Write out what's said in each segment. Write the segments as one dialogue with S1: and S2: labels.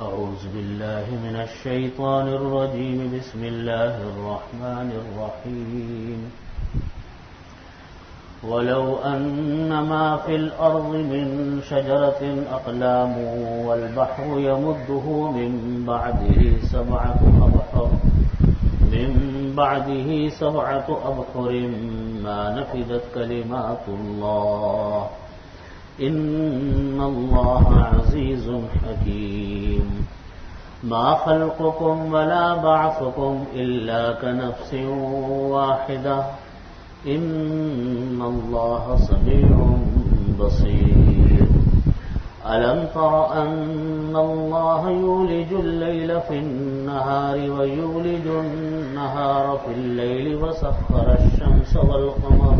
S1: أعوذ بالله من الشيطان الرجيم. بسم الله الرحمن الرحيم. ولو أن ما في الأرض من شجرة أقلام والبحر يمده من بعده سبعة أبحر ما نفدت كلمات الله إن الله عزيز حكيم. ما خلقكم ولا بعثكم إلا كنفس واحدة إن الله سميع بصير. ألم تر أن الله يولج الليل في النهار ويولج النهار في الليل وسخر الشمس والقمر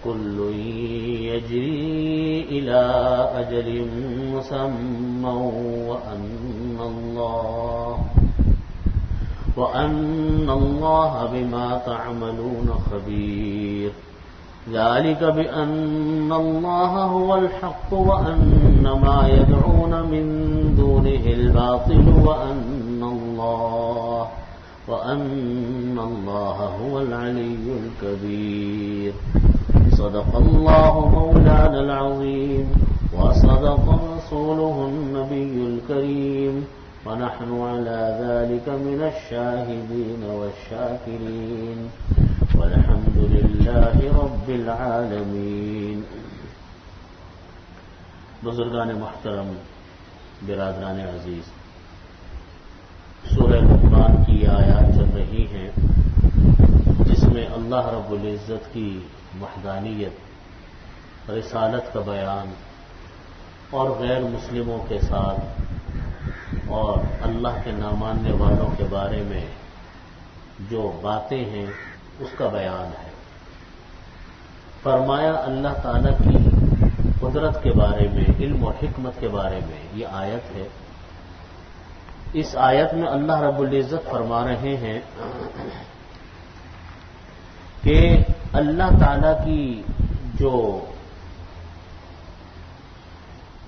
S1: كل يجري إلى أجل مسمى وأن الله بما تعملون خبير. ذلك بأن الله هو الحق وأن ما يدعون من دونه الباطل وأن الله هو العلي الكبير. صدق الله مولانا العظيم وصدق رسوله النبي الكريم ونحن على ذلك من الشاهدين والشاكرين والحمد لله رب العالمين. بزرگان محترم، برادران عزیز، سورہ لقمان کی آیات چل رہی ہیں جس میں اللہ رب العزت کی وحدانیت، رسالت کا بیان اور غیر مسلموں کے ساتھ اور اللہ کے ناماننے والوں کے بارے میں جو باتیں ہیں اس کا بیان ہے. فرمایا اللہ تعالیٰ کی قدرت کے بارے میں، علم و حکمت کے بارے میں یہ آیت ہے. اس آیت میں اللہ رب العزت فرما رہے ہیں کہ اللہ تعالیٰ کی جو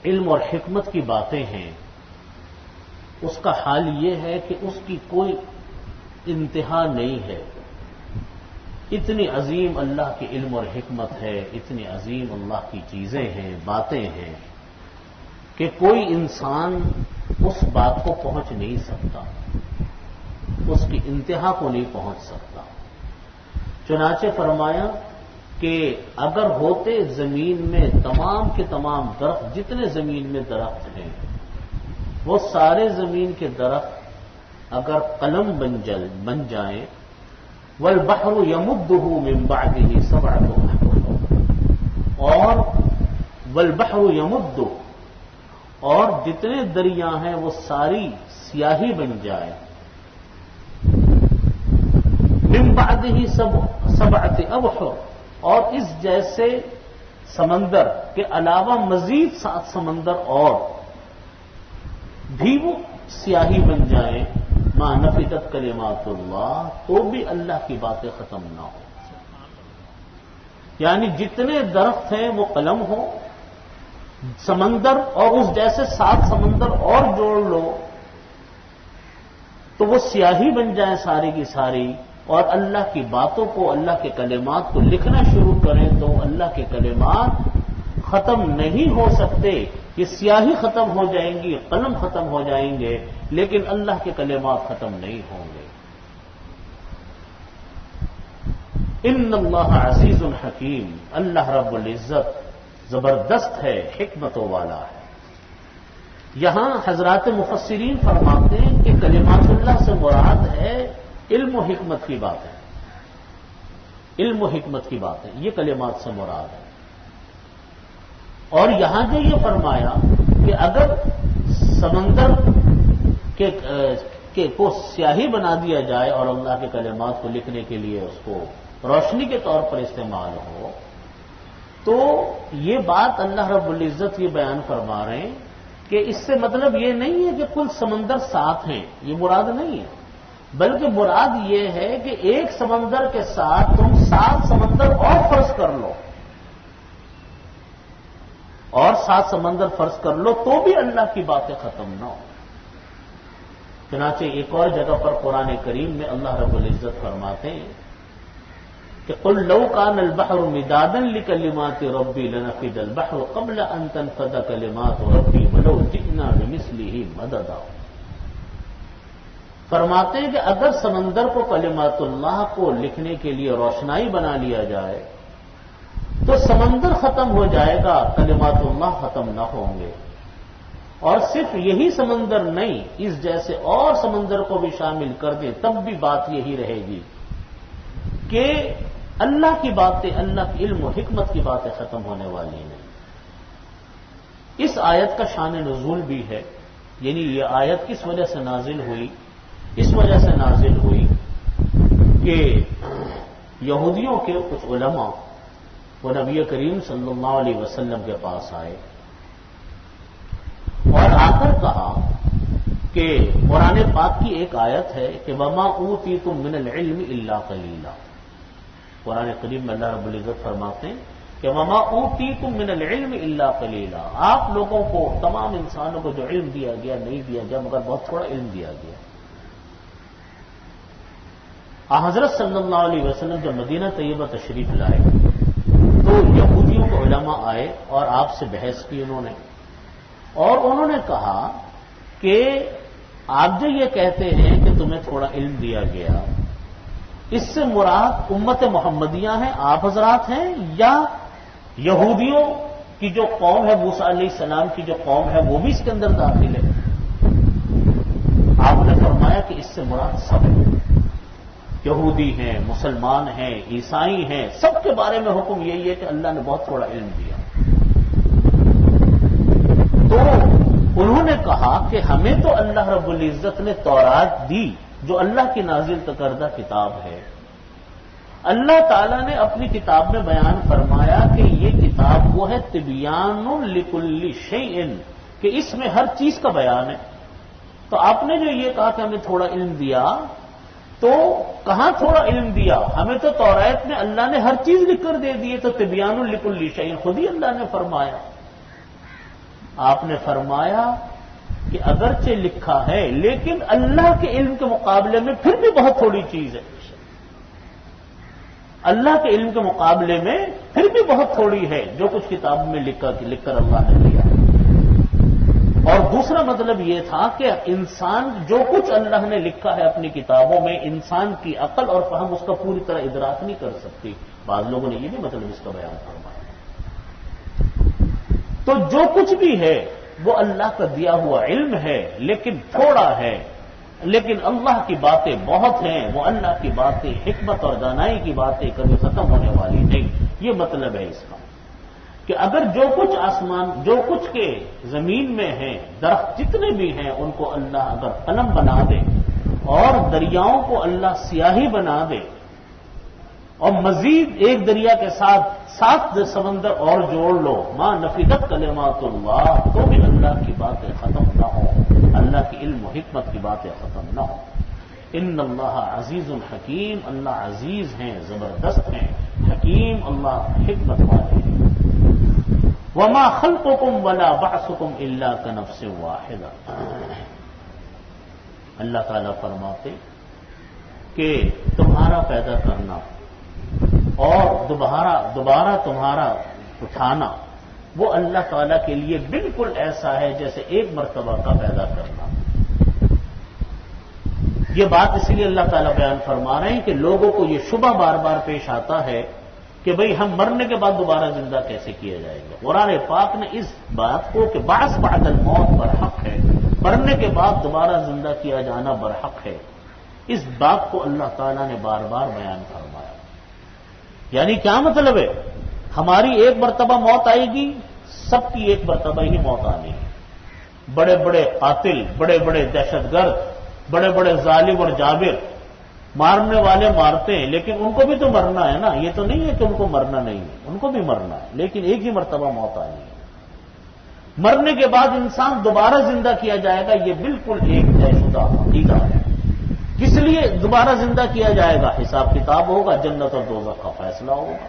S1: علم اور حکمت کی باتیں ہیں اس کا حال یہ ہے کہ اس کی کوئی انتہا نہیں ہے. اتنی عظیم اللہ کی علم اور حکمت ہے، اتنی عظیم اللہ کی چیزیں ہیں، باتیں ہیں کہ کوئی انسان اس بات کو پہنچ نہیں سکتا، اس کی انتہا کو نہیں پہنچ سکتا. چنانچہ فرمایا کہ اگر ہوتے زمین میں تمام کے تمام درخت، جتنے زمین میں درخت ہیں وہ سارے زمین کے درخت اگر قلم بن جائیں، والبحر يمده من بعده سبعة أبحر، اور والبحر يمد، اور جتنے دریا ہیں وہ ساری سیاہی بن جائے، من بعده سبعة أبحر، اور اس جیسے سمندر کے علاوہ مزید 7 سمندر اور بھی وہ سیاہی بن جائیں، ما نفدت کلمات اللہ، تو بھی اللہ کی باتیں ختم نہ ہو. یعنی جتنے درخت ہیں وہ قلم ہو، سمندر اور اس جیسے 7 سمندر اور جوڑ لو تو وہ سیاہی بن جائیں ساری کی ساری، اور اللہ کی باتوں کو، اللہ کے کلمات کو لکھنا شروع کریں تو اللہ کے کلمات ختم نہیں ہو سکتے. یہ سیاہی ختم ہو جائیں گی، قلم ختم ہو جائیں گے، لیکن اللہ کے کلمات ختم نہیں ہوں گے. ان اللہ عزیز حکیم، اللہ رب العزت زبردست ہے، حکمتوں والا ہے. یہاں حضرات مفسرین فرماتے ہیں کہ کلمات اللہ سے مراد ہے علم و حکمت کی بات ہے. علم و حکمت کی بات ہے، یہ کلمات سے مراد ہے. اور یہاں جو یہ فرمایا کہ اگر سمندر کو سیاہی بنا دیا جائے اور اللہ کے کلمات کو لکھنے کے لیے اس کو روشنی کے طور پر استعمال ہو، تو یہ بات اللہ رب العزت یہ بیان فرما رہے ہیں کہ اس سے مطلب یہ نہیں ہے کہ کل سمندر 7 ہیں، یہ مراد نہیں ہے، بلکہ مراد یہ ہے کہ ایک سمندر کے ساتھ تم 7 سمندر اور فرض کر لو، اور 7 سمندر فرض کر لو تو بھی اللہ کی باتیں ختم نہ ہو. چنانچہ ایک اور جگہ پر قرآن کریم میں اللہ رب العزت فرماتے ہیں کہ قل لو كان البحر مدادا لكلمات ربي لنفد البحر قبل ان تنفد كلمات ربي ولو جئنا بمثله مددا. فرماتے ہیں کہ اگر سمندر کو کلمات اللہ کو لکھنے کے لیے روشنائی بنا لیا جائے تو سمندر ختم ہو جائے گا، کلمات اللہ ختم نہ ہوں گے. اور صرف یہی سمندر نہیں، اس جیسے اور سمندر کو بھی شامل کر دیں تب بھی بات یہی رہے گی کہ اللہ کی باتیں، اللہ کی علم و حکمت کی باتیں ختم ہونے والی نہیں. اس آیت کا شان نزول بھی ہے، یعنی یہ آیت کس وجہ سے نازل ہوئی؟ اس وجہ سے نازل ہوئی کہ یہودیوں کے کچھ علماء وہ نبی کریم صلی اللہ علیہ وسلم کے پاس آئے اور آ کر کہا کہ قرآن پاک کی ایک آیت ہے کہ وَمَا أُوتِيتُم مِّنَ الْعِلْمِ إِلَّا قَلِيلًا. قرآن قریب میں اللہ رب العزت فرماتے ہیں کہ وَمَا أُوتِيتُم مِّنَ الْعِلْمِ إِلَّا قَلِيلًا. آپ لوگوں کو، تمام انسانوں کو جو علم دیا گیا نہیں دیا گیا مگر بہت تھوڑا علم دیا گیا. حضرت صلی اللہ علیہ وسلم جب مدینہ طیبہ تشریف لائے تو یہودیوں کے علماء آئے اور آپ سے بحث کی انہوں نے، اور انہوں نے کہا کہ آپ جو یہ کہتے ہیں کہ تمہیں تھوڑا علم دیا گیا، اس سے مراد امت محمدیہ ہیں، آپ حضرات ہیں، یا یہودیوں کی جو قوم ہے، موسیٰ علیہ السلام کی جو قوم ہے وہ بھی اس کے اندر داخل ہے؟ آپ نے فرمایا کہ اس سے مراد سب ہے، یہودی ہیں، مسلمان ہیں، عیسائی ہیں، سب کے بارے میں حکم یہی ہے کہ اللہ نے بہت تھوڑا علم دیا. تو انہوں نے کہا کہ ہمیں تو اللہ رب العزت نے تورات دی جو اللہ کی نازل کردہ کتاب ہے. اللہ تعالیٰ نے اپنی کتاب میں بیان فرمایا کہ یہ کتاب وہ ہے تبیان لکل شیء، کہ اس میں ہر چیز کا بیان ہے. تو آپ نے جو یہ کہا کہ ہمیں تھوڑا علم دیا، تو کہاں تھوڑا علم دیا؟ ہمیں تو تورات میں اللہ نے ہر چیز لکھ کر دے دی، تو تبیان لکل شیء خود ہی اللہ نے فرمایا. آپ نے فرمایا کہ اگرچہ لکھا ہے لیکن اللہ کے علم کے مقابلے میں پھر بھی بہت تھوڑی چیز ہے. اللہ کے علم کے مقابلے میں پھر بھی بہت تھوڑی ہے جو کچھ کتاب میں لکھ کر اللہ نے دیا. اور دوسرا مطلب یہ تھا کہ انسان جو کچھ اللہ نے لکھا ہے اپنی کتابوں میں، انسان کی عقل اور فہم اس کا پوری طرح ادراک نہیں کر سکتی. بعض لوگوں نے یہ بھی مطلب اس کا بیان فرمایا. تو جو کچھ بھی ہے وہ اللہ کا دیا ہوا علم ہے، لیکن تھوڑا ہے. لیکن اللہ کی باتیں بہت ہیں، وہ اللہ کی باتیں، حکمت اور دانائی کی باتیں کبھی ختم ہونے والی نہیں. یہ مطلب ہے اس کا کہ اگر جو کچھ آسمان، جو کچھ کے زمین میں ہیں، درخت جتنے بھی ہیں، ان کو اللہ اگر قلم بنا دے اور دریاؤں کو اللہ سیاہی بنا دے اور مزید ایک دریا کے ساتھ 7 سمندر اور جوڑ لو، ما نفدت کلمات اللہ، تو بھی اللہ کی باتیں ختم نہ ہوں، اللہ کی علم و حکمت کی باتیں ختم نہ ہوں. ان اللہ عزیز الحکیم، اللہ عزیز ہیں، زبردست ہیں، حکیم، اللہ حکمت والے ہیں. وما خلقکم ولا بعثکم الا کنفس واحدہ. اللہ تعالیٰ فرماتے کہ تمہارا پیدا کرنا اور دوبارہ تمہارا اٹھانا وہ اللہ تعالیٰ کے لیے بالکل ایسا ہے جیسے ایک مرتبہ کا پیدا کرنا. یہ بات اس لیے اللہ تعالیٰ بیان فرما رہے ہیں کہ لوگوں کو یہ شبہ بار بار پیش آتا ہے کہ بھئی ہم مرنے کے بعد دوبارہ زندہ کیسے کیا جائے گا. قرآن پاک نے اس بات کو کہ بعث بعد الموت برحق ہے، مرنے کے بعد دوبارہ زندہ کیا جانا برحق ہے، اس بات کو اللہ تعالیٰ نے بار بار بیان فرمایا. یعنی کیا مطلب ہے؟ ہماری ایک مرتبہ موت آئے گی، سب کی ایک مرتبہ ہی موت آنی ہے. بڑے بڑے قاتل، بڑے بڑے دہشت گرد، بڑے بڑے ظالم اور جابر، مارنے والے مارتے ہیں لیکن ان کو بھی تو مرنا ہے نا. یہ تو نہیں ہے کہ ان کو مرنا نہیں ہے، ان کو بھی مرنا ہے، لیکن ایک ہی مرتبہ موت آنی ہے. مرنے کے بعد انسان دوبارہ زندہ کیا جائے گا، یہ بالکل ایک طے شدہ عقیدہ ہے. کس لیے دوبارہ زندہ کیا جائے گا؟ حساب کتاب ہوگا، جنت اور دوزخ کا فیصلہ ہوگا.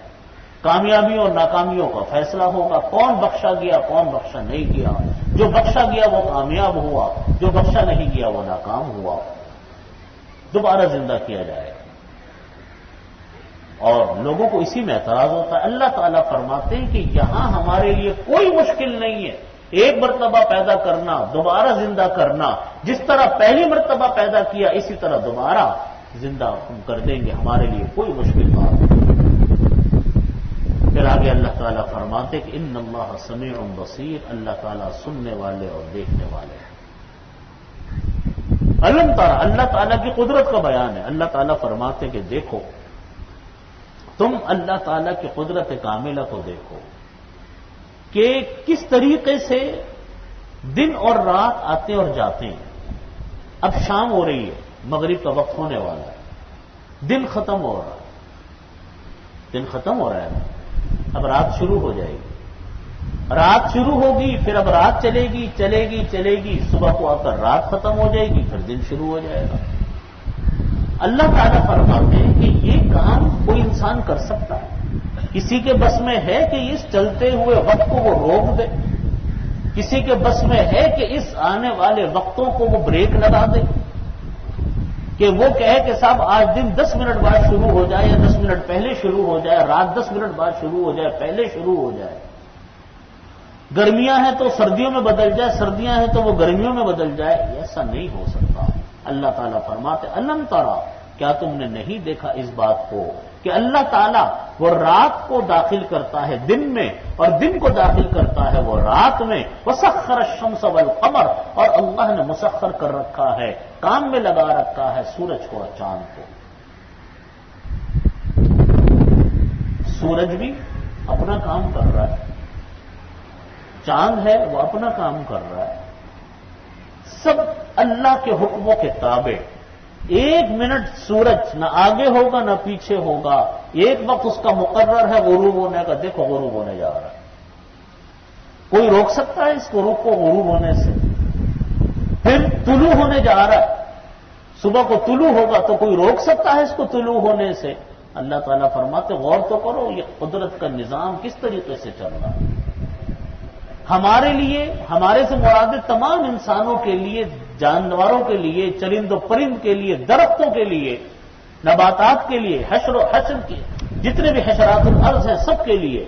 S1: کامیابیوں اور ناکامیوں کا فیصلہ ہوگا، کون بخشا گیا کون بخشا نہیں گیا، جو بخشا گیا وہ کامیاب ہوا، جو بخشا نہیں گیا وہ ناکام ہوا، دوبارہ زندہ کیا جائے گا۔ اور لوگوں کو اسی میں اعتراض ہوتا ہے۔ اللہ تعالیٰ فرماتے ہیں کہ یہاں ہمارے لیے کوئی مشکل نہیں ہے، ایک مرتبہ پیدا کرنا، دوبارہ زندہ کرنا، جس طرح پہلی مرتبہ پیدا کیا اسی طرح دوبارہ زندہ کر دیں گے، ہمارے لیے کوئی مشکل بات نہیں۔ پھر آگے اللہ تعالیٰ فرماتے کہ ان اللہ سمیع بصیر، اللہ تعالیٰ سننے والے اور دیکھنے والے ہیں۔ علم تعالیٰ، اللہ تعالیٰ کی قدرت کا بیان ہے۔ اللہ تعالیٰ فرماتے کہ دیکھو، تم اللہ تعالیٰ کی قدرت کاملہ کو دیکھو کہ کس طریقے سے دن اور رات آتے اور جاتے ہیں۔ اب شام ہو رہی ہے، مغرب کا وقت ہونے والا ہے، دن ختم ہو رہا ہے، دن ختم ہو رہا ہے، اب رات شروع ہو جائے گی، رات شروع ہوگی، پھر اب رات چلے گی چلے گی چلے گی، صبح کو آ کر رات ختم ہو جائے گی، پھر دن شروع ہو جائے گا۔ اللہ تعالیٰ فرماتے ہیں کہ یہ کام کوئی انسان کر سکتا ہے؟ کسی کے بس میں ہے کہ اس چلتے ہوئے وقت کو وہ روک دے؟ کسی کے بس میں ہے کہ اس آنے والے وقتوں کو وہ بریک لگا دے؟ کہ وہ کہے کہ صاحب آج دن 10 منٹ بعد شروع ہو جائے یا 10 منٹ پہلے شروع ہو جائے، رات 10 منٹ بعد شروع ہو جائے، پہلے شروع ہو جائے، گرمیاں ہیں تو سردیوں میں بدل جائے، سردیاں ہیں تو وہ گرمیوں میں بدل جائے، ایسا نہیں ہو سکتا۔ اللہ تعالیٰ فرماتے الم ترى، کیا تم نے نہیں دیکھا اس بات کو کہ اللہ تعالیٰ وہ رات کو داخل کرتا ہے دن میں اور دن کو داخل کرتا ہے وہ رات میں، وسخر الشمس والقمر، اور اللہ نے مسخر کر رکھا ہے، کام میں لگا رکھا ہے سورج کو اور چاند کو۔ سورج بھی اپنا کام کر رہا ہے، چاند ہے وہ اپنا کام کر رہا ہے، سب اللہ کے حکموں کے تابع۔ ایک منٹ سورج نہ آگے ہوگا نہ پیچھے ہوگا، ایک وقت اس کا مقرر ہے غروب ہونے کا، دیکھو غروب ہونے جا رہا ہے، کوئی روک سکتا ہے اس غروب کو غروب ہونے سے؟ پھر طلوع ہونے جا رہا ہے، صبح کو طلوع ہوگا تو کوئی روک سکتا ہے اس کو طلوع ہونے سے؟ اللہ تعالیٰ فرماتے غور تو کرو یہ قدرت کا نظام کس طریقے سے چل رہا ہے۔ ہمارے لیے، ہمارے سے مراد تمام انسانوں کے لیے، جانوروں کے لیے، چرند و پرند کے لیے، درختوں کے لیے، نباتات کے لیے، حشر و حشر کے جتنے بھی حشرات الارض ہیں سب کے لیے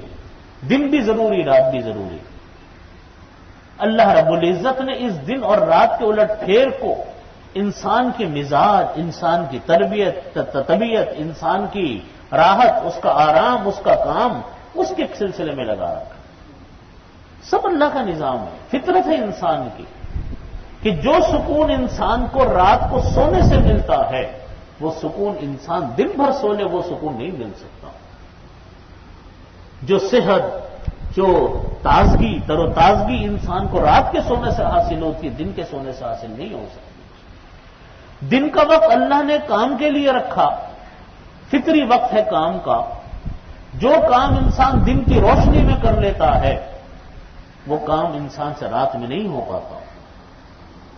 S1: دن بھی ضروری رات بھی ضروری۔ اللہ رب العزت نے اس دن اور رات کے الٹ پھیر کو انسان کے مزاج، انسان کی طبیعت، انسان کی راحت، اس کا آرام، اس کا کام، اس کے سلسلے میں لگا رکھا۔ سب اللہ کا نظام ہے، فطرت ہے انسان کی کہ جو سکون انسان کو رات کو سونے سے ملتا ہے وہ سکون انسان دن بھر سو لے وہ سکون نہیں مل سکتا۔ جو صحت، جو تازگی، تر و تازگی انسان کو رات کے سونے سے حاصل ہوتی ہے دن کے سونے سے حاصل نہیں ہو سکتی۔ دن کا وقت اللہ نے کام کے لیے رکھا، فطری وقت ہے کام کا، جو کام انسان دن کی روشنی میں کر لیتا ہے وہ کام انسان سے رات میں نہیں ہو پاتا۔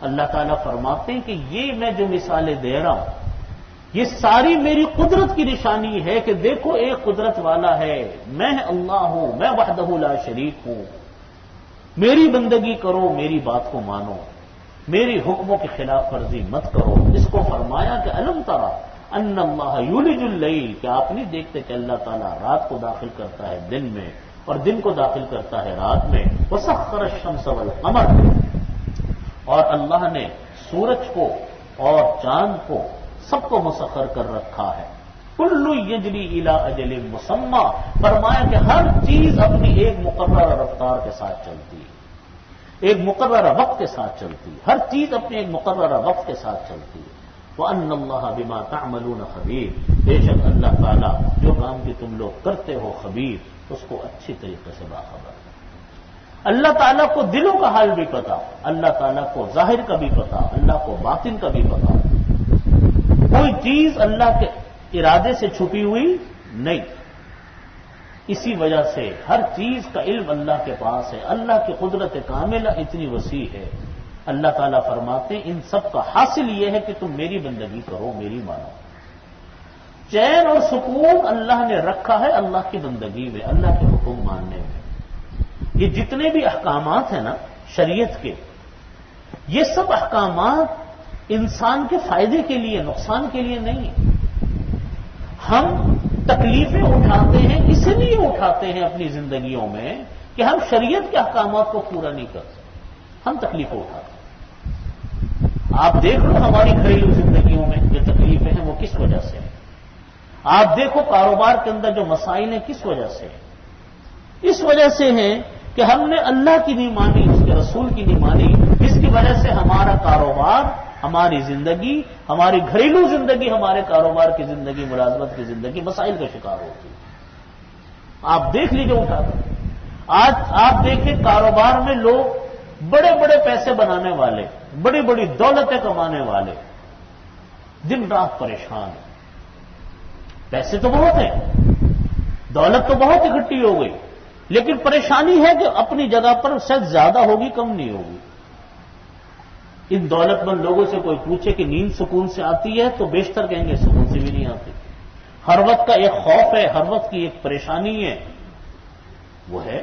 S1: اللہ تعالیٰ فرماتے ہیں کہ یہ میں جو مثالیں دے رہا ہوں یہ ساری میری قدرت کی نشانی ہے کہ دیکھو ایک قدرت والا ہے، میں اللہ ہوں، میں وحدہ لا شریک ہوں، میری بندگی کرو، میری بات کو مانو، میری حکموں کی خلاف ورزی مت کرو۔ اس کو فرمایا کہ الم ترى ان اللہ یولج اللیل، کہ آپ نہیں دیکھتے کہ اللہ تعالیٰ رات کو داخل کرتا ہے دن میں اور دن کو داخل کرتا ہے رات میں، وسخر الشمس والقمر، اور اللہ نے سورج کو اور چاند کو سب کو مسخر کر رکھا ہے۔ کل یجری الی اجل مسمى، فرمایا کہ ہر چیز اپنی ایک مقررہ رفتار کے ساتھ چلتی ہے، ایک مقررہ وقت کے ساتھ چلتی ہے، ہر چیز اپنے ایک مقررہ وقت کے ساتھ چلتی ہے۔ وَأَنَّ اللَّهَ بِمَا تَعْمَلُونَ خَبِيرٌ، بے شک اللہ تعالیٰ جو کام بھی تم لوگ کرتے ہو خبیر، اس کو اچھی طریقے سے باخبر ہے۔ اللہ تعالیٰ کو دلوں کا حال بھی پتا، اللہ تعالیٰ کو ظاہر کا بھی پتا، اللہ کو باطن کا بھی پتا، کوئی چیز اللہ کے ارادے سے چھپی ہوئی نہیں۔ اسی وجہ سے ہر چیز کا علم اللہ کے پاس ہے، اللہ کی قدرت کاملہ اتنی وسیع ہے۔ اللہ تعالیٰ فرماتے ہیں ان سب کا حاصل یہ ہے کہ تم میری بندگی کرو، میری مانو۔ چین اور سکون اللہ نے رکھا ہے اللہ کی بندگی میں، اللہ کے حکم ماننے میں۔ یہ جتنے بھی احکامات ہیں نا شریعت کے، یہ سب احکامات انسان کے فائدے کے لیے، نقصان کے لیے نہیں۔ ہم تکلیفیں اٹھاتے ہیں اس لیے اٹھاتے ہیں اپنی زندگیوں میں کہ ہم شریعت کے احکامات کو پورا نہیں کر سکتے، ہم تکلیفیں اٹھاتے ہیں۔ آپ دیکھ لو ہماری گھریلو زندگیوں میں جو تکلیفیں ہیں وہ کس وجہ سے ہیں۔ آپ دیکھو کاروبار کے اندر جو مسائل ہیں کس وجہ سے ہیں۔ اس وجہ سے ہیں کہ ہم نے اللہ کی نہیں مانی، اس کے رسول کی نہیں مانی، جس کی وجہ سے ہمارا کاروبار، ہماری زندگی، ہماری گھریلو زندگی، ہمارے کاروبار کی زندگی، ملازمت کی زندگی مسائل کا شکار ہوتی ہے۔ آپ دیکھ لیجیے اٹھا کر، آج آپ دیکھیں کاروبار میں لوگ بڑے بڑے پیسے بنانے والے، بڑی بڑی دولتیں کمانے والے دن رات پریشان ہیں۔ پیسے تو بہت ہیں، دولت تو بہت اکٹھی ہو گئی، لیکن پریشانی ہے کہ اپنی جگہ پر شاید زیادہ ہوگی کم نہیں ہوگی۔ ان دولت مند لوگوں سے کوئی پوچھے کہ نیند سکون سے آتی ہے تو بیشتر کہیں گے سکون سے بھی نہیں آتی۔ ہر وقت کا ایک خوف ہے، ہر وقت کی ایک پریشانی ہے، وہ ہے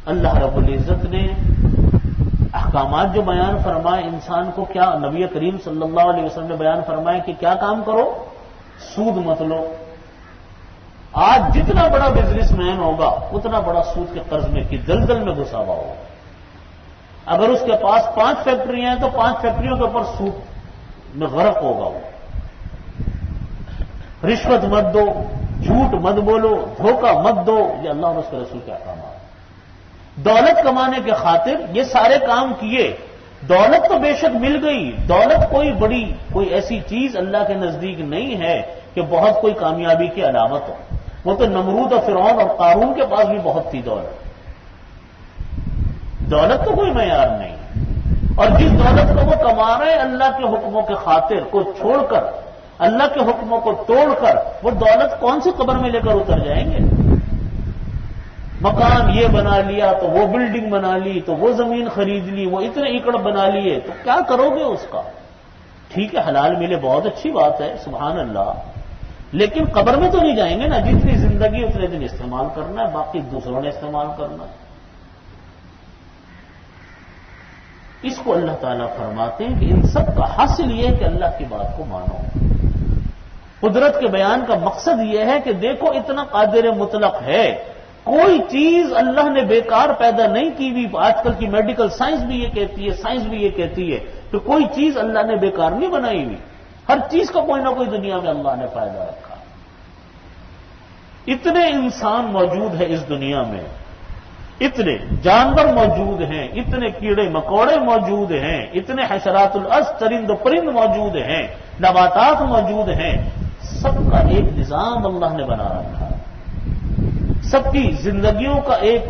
S1: اللہ رب العزت نے احکامات جو بیان فرمائے انسان کو، کیا نبی کریم صلی اللہ علیہ وسلم نے بیان فرمائے کہ کیا کام کرو؟ سود مت لو۔ آج جتنا بڑا بزنس مین ہوگا اتنا بڑا سود کے قرض میں کی دلدل میں گھسا ہوا ہوگا۔ اگر اس کے پاس 5 فیکٹریاں ہیں تو 5 فیکٹریوں کے اوپر سود میں غرق ہوگا وہ۔ رشوت مت دو، جھوٹ مت بولو، دھوکہ مت دو، یہ اللہ اور اس کے رسول کے احکامات۔ دولت کمانے کے خاطر یہ سارے کام کیے، دولت تو بے شک مل گئی، دولت کوئی ایسی چیز اللہ کے نزدیک نہیں ہے کہ بہت کوئی کامیابی کی علامت ہو۔ وہ تو نمرود اور فرعون اور قارون کے پاس بھی بہت تھی دولت۔ دولت تو کوئی معیار نہیں، اور جس دولت کو وہ کما رہے ہیں اللہ کے حکموں کے خاطر کو چھوڑ کر، اللہ کے حکموں کو توڑ کر، وہ دولت کون سی قبر میں لے کر اتر جائیں گے؟ مکان یہ بنا لیا تو وہ بلڈنگ بنا لی تو وہ زمین خرید لی، وہ اتنے ایکڑ بنا لیے، تو کیا کرو گے اس کا؟ ٹھیک ہے حلال ملے بہت اچھی بات ہے، سبحان اللہ، لیکن قبر میں تو نہیں جائیں گے نا۔ جتنی زندگی اتنے دن استعمال کرنا ہے، باقی دوسروں نے استعمال کرنا ہے۔ اس کو اللہ تعالیٰ فرماتے ہیں کہ ان سب کا حاصل یہ ہے کہ اللہ کی بات کو مانو۔ قدرت کے بیان کا مقصد یہ ہے کہ دیکھو اتنا قادر مطلق ہے، کوئی چیز اللہ نے بیکار پیدا نہیں کی ہوئی۔ آج کل کی میڈیکل سائنس بھی یہ کہتی ہے، سائنس بھی یہ کہتی ہے کہ کوئی چیز اللہ نے بیکار نہیں بنائی ہوئی، ہر چیز کا کوئی نہ کوئی دنیا میں اللہ نے فائدہ رکھا۔ اتنے انسان موجود ہیں اس دنیا میں، اتنے جانور موجود ہیں، اتنے کیڑے مکوڑے موجود ہیں، اتنے حشرات الارض چرند و پرند موجود ہیں، نباتات موجود ہیں، سب کا ایک نظام اللہ نے بنا رکھا ہے، سب کی زندگیوں کا ایک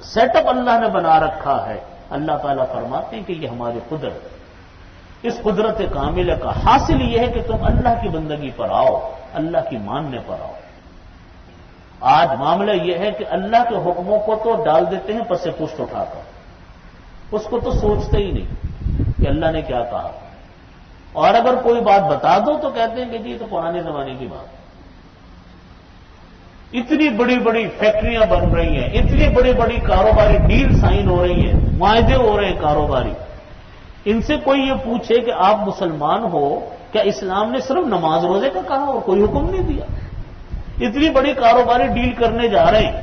S1: سیٹ اپ اللہ نے بنا رکھا ہے۔ اللہ تعالیٰ فرماتے ہیں کہ یہ ہماری قدرت، اس قدرت کاملہ کا حاصل یہ ہے کہ تم اللہ کی بندگی پر آؤ، اللہ کی ماننے پر آؤ۔ آج معاملہ یہ ہے کہ اللہ کے حکموں کو تو ڈال دیتے ہیں پس سے پشت اٹھا کر، اس کو تو سوچتے ہی نہیں کہ اللہ نے کیا کہا، اور اگر کوئی بات بتا دو تو کہتے ہیں کہ جی یہ تو پرانے زمانے کی بات۔ اتنی بڑی بڑی فیکٹریاں بن رہی ہیں، اتنی بڑی بڑی کاروباری ڈیل سائن ہو رہی ہیں، معاہدے ہو رہے ہیں کاروباری۔ ان سے کوئی یہ پوچھے کہ آپ مسلمان ہو، کیا اسلام نے صرف نماز روزے کا کہا اور کوئی حکم نہیں دیا؟ اتنی بڑی کاروباری ڈیل کرنے جا رہے ہیں،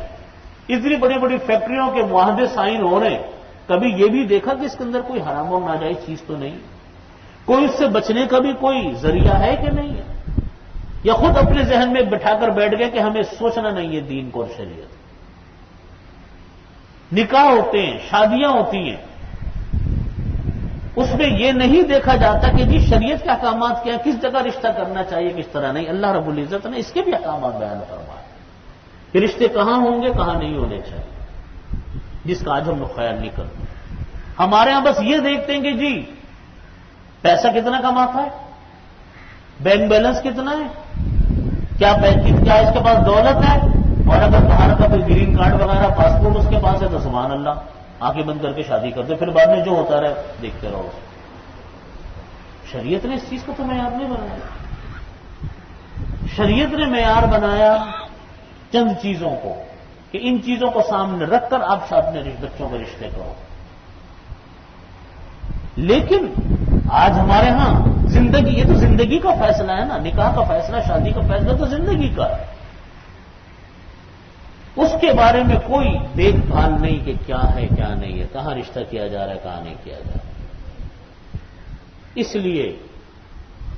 S1: اتنی بڑی بڑی فیکٹریوں کے معاہدے سائن ہو رہے ہیں، کبھی یہ بھی دیکھا کہ اس کے اندر کوئی حرام اور ناجائز چیز تو نہیں، کوئی اس سے بچنے کا بھی کوئی ذریعہ ہے کہ نہیں ہے، یا خود اپنے ذہن میں بٹھا کر بیٹھ گئے کہ ہمیں سوچنا نہیں ہے دین کو اور شریعت۔ نکاح ہوتے ہیں، شادیاں ہوتی ہیں، اس میں یہ نہیں دیکھا جاتا کہ جی شریعت کے احکامات کیا ہیں، کس جگہ رشتہ کرنا چاہیے کس طرح نہیں۔ اللہ رب العزت نے اس کے بھی احکامات بیان فرمائے کہ رشتے کہاں ہوں گے کہاں نہیں ہونے چاہیے، جس کا آج ہم لوگ خیال نہیں کرتے۔ ہمارے ہاں بس یہ دیکھتے ہیں کہ جی پیسہ کتنا کماتا ہے، بینک بیلنس کتنا ہے، کیا اس کے پاس دولت ہے، اور اگر باہر کا کوئی گرین کارڈ وغیرہ پاسپورٹ اس کے پاس ہے تو سبحان اللہ آنکھیں بند کر کے شادی کر دو، پھر بعد میں جو ہوتا رہے دیکھتے رہو۔ شریعت نے اس چیز کو تو معیار نہیں بنایا. شریعت نے معیار بنایا چند چیزوں کو کہ ان چیزوں کو سامنے رکھ کر آپ اپنے بچوں کے رشتے کرو. لیکن آج ہمارے ہاں زندگی، یہ تو زندگی کا فیصلہ ہے نا، نکاح کا فیصلہ، شادی کا فیصلہ تو زندگی کا ہے. اس کے بارے میں کوئی دیکھ بھال نہیں کہ کیا ہے کیا نہیں ہے، کہاں رشتہ کیا جا رہا ہے کہاں نہیں کیا جا رہا ہے. اس لیے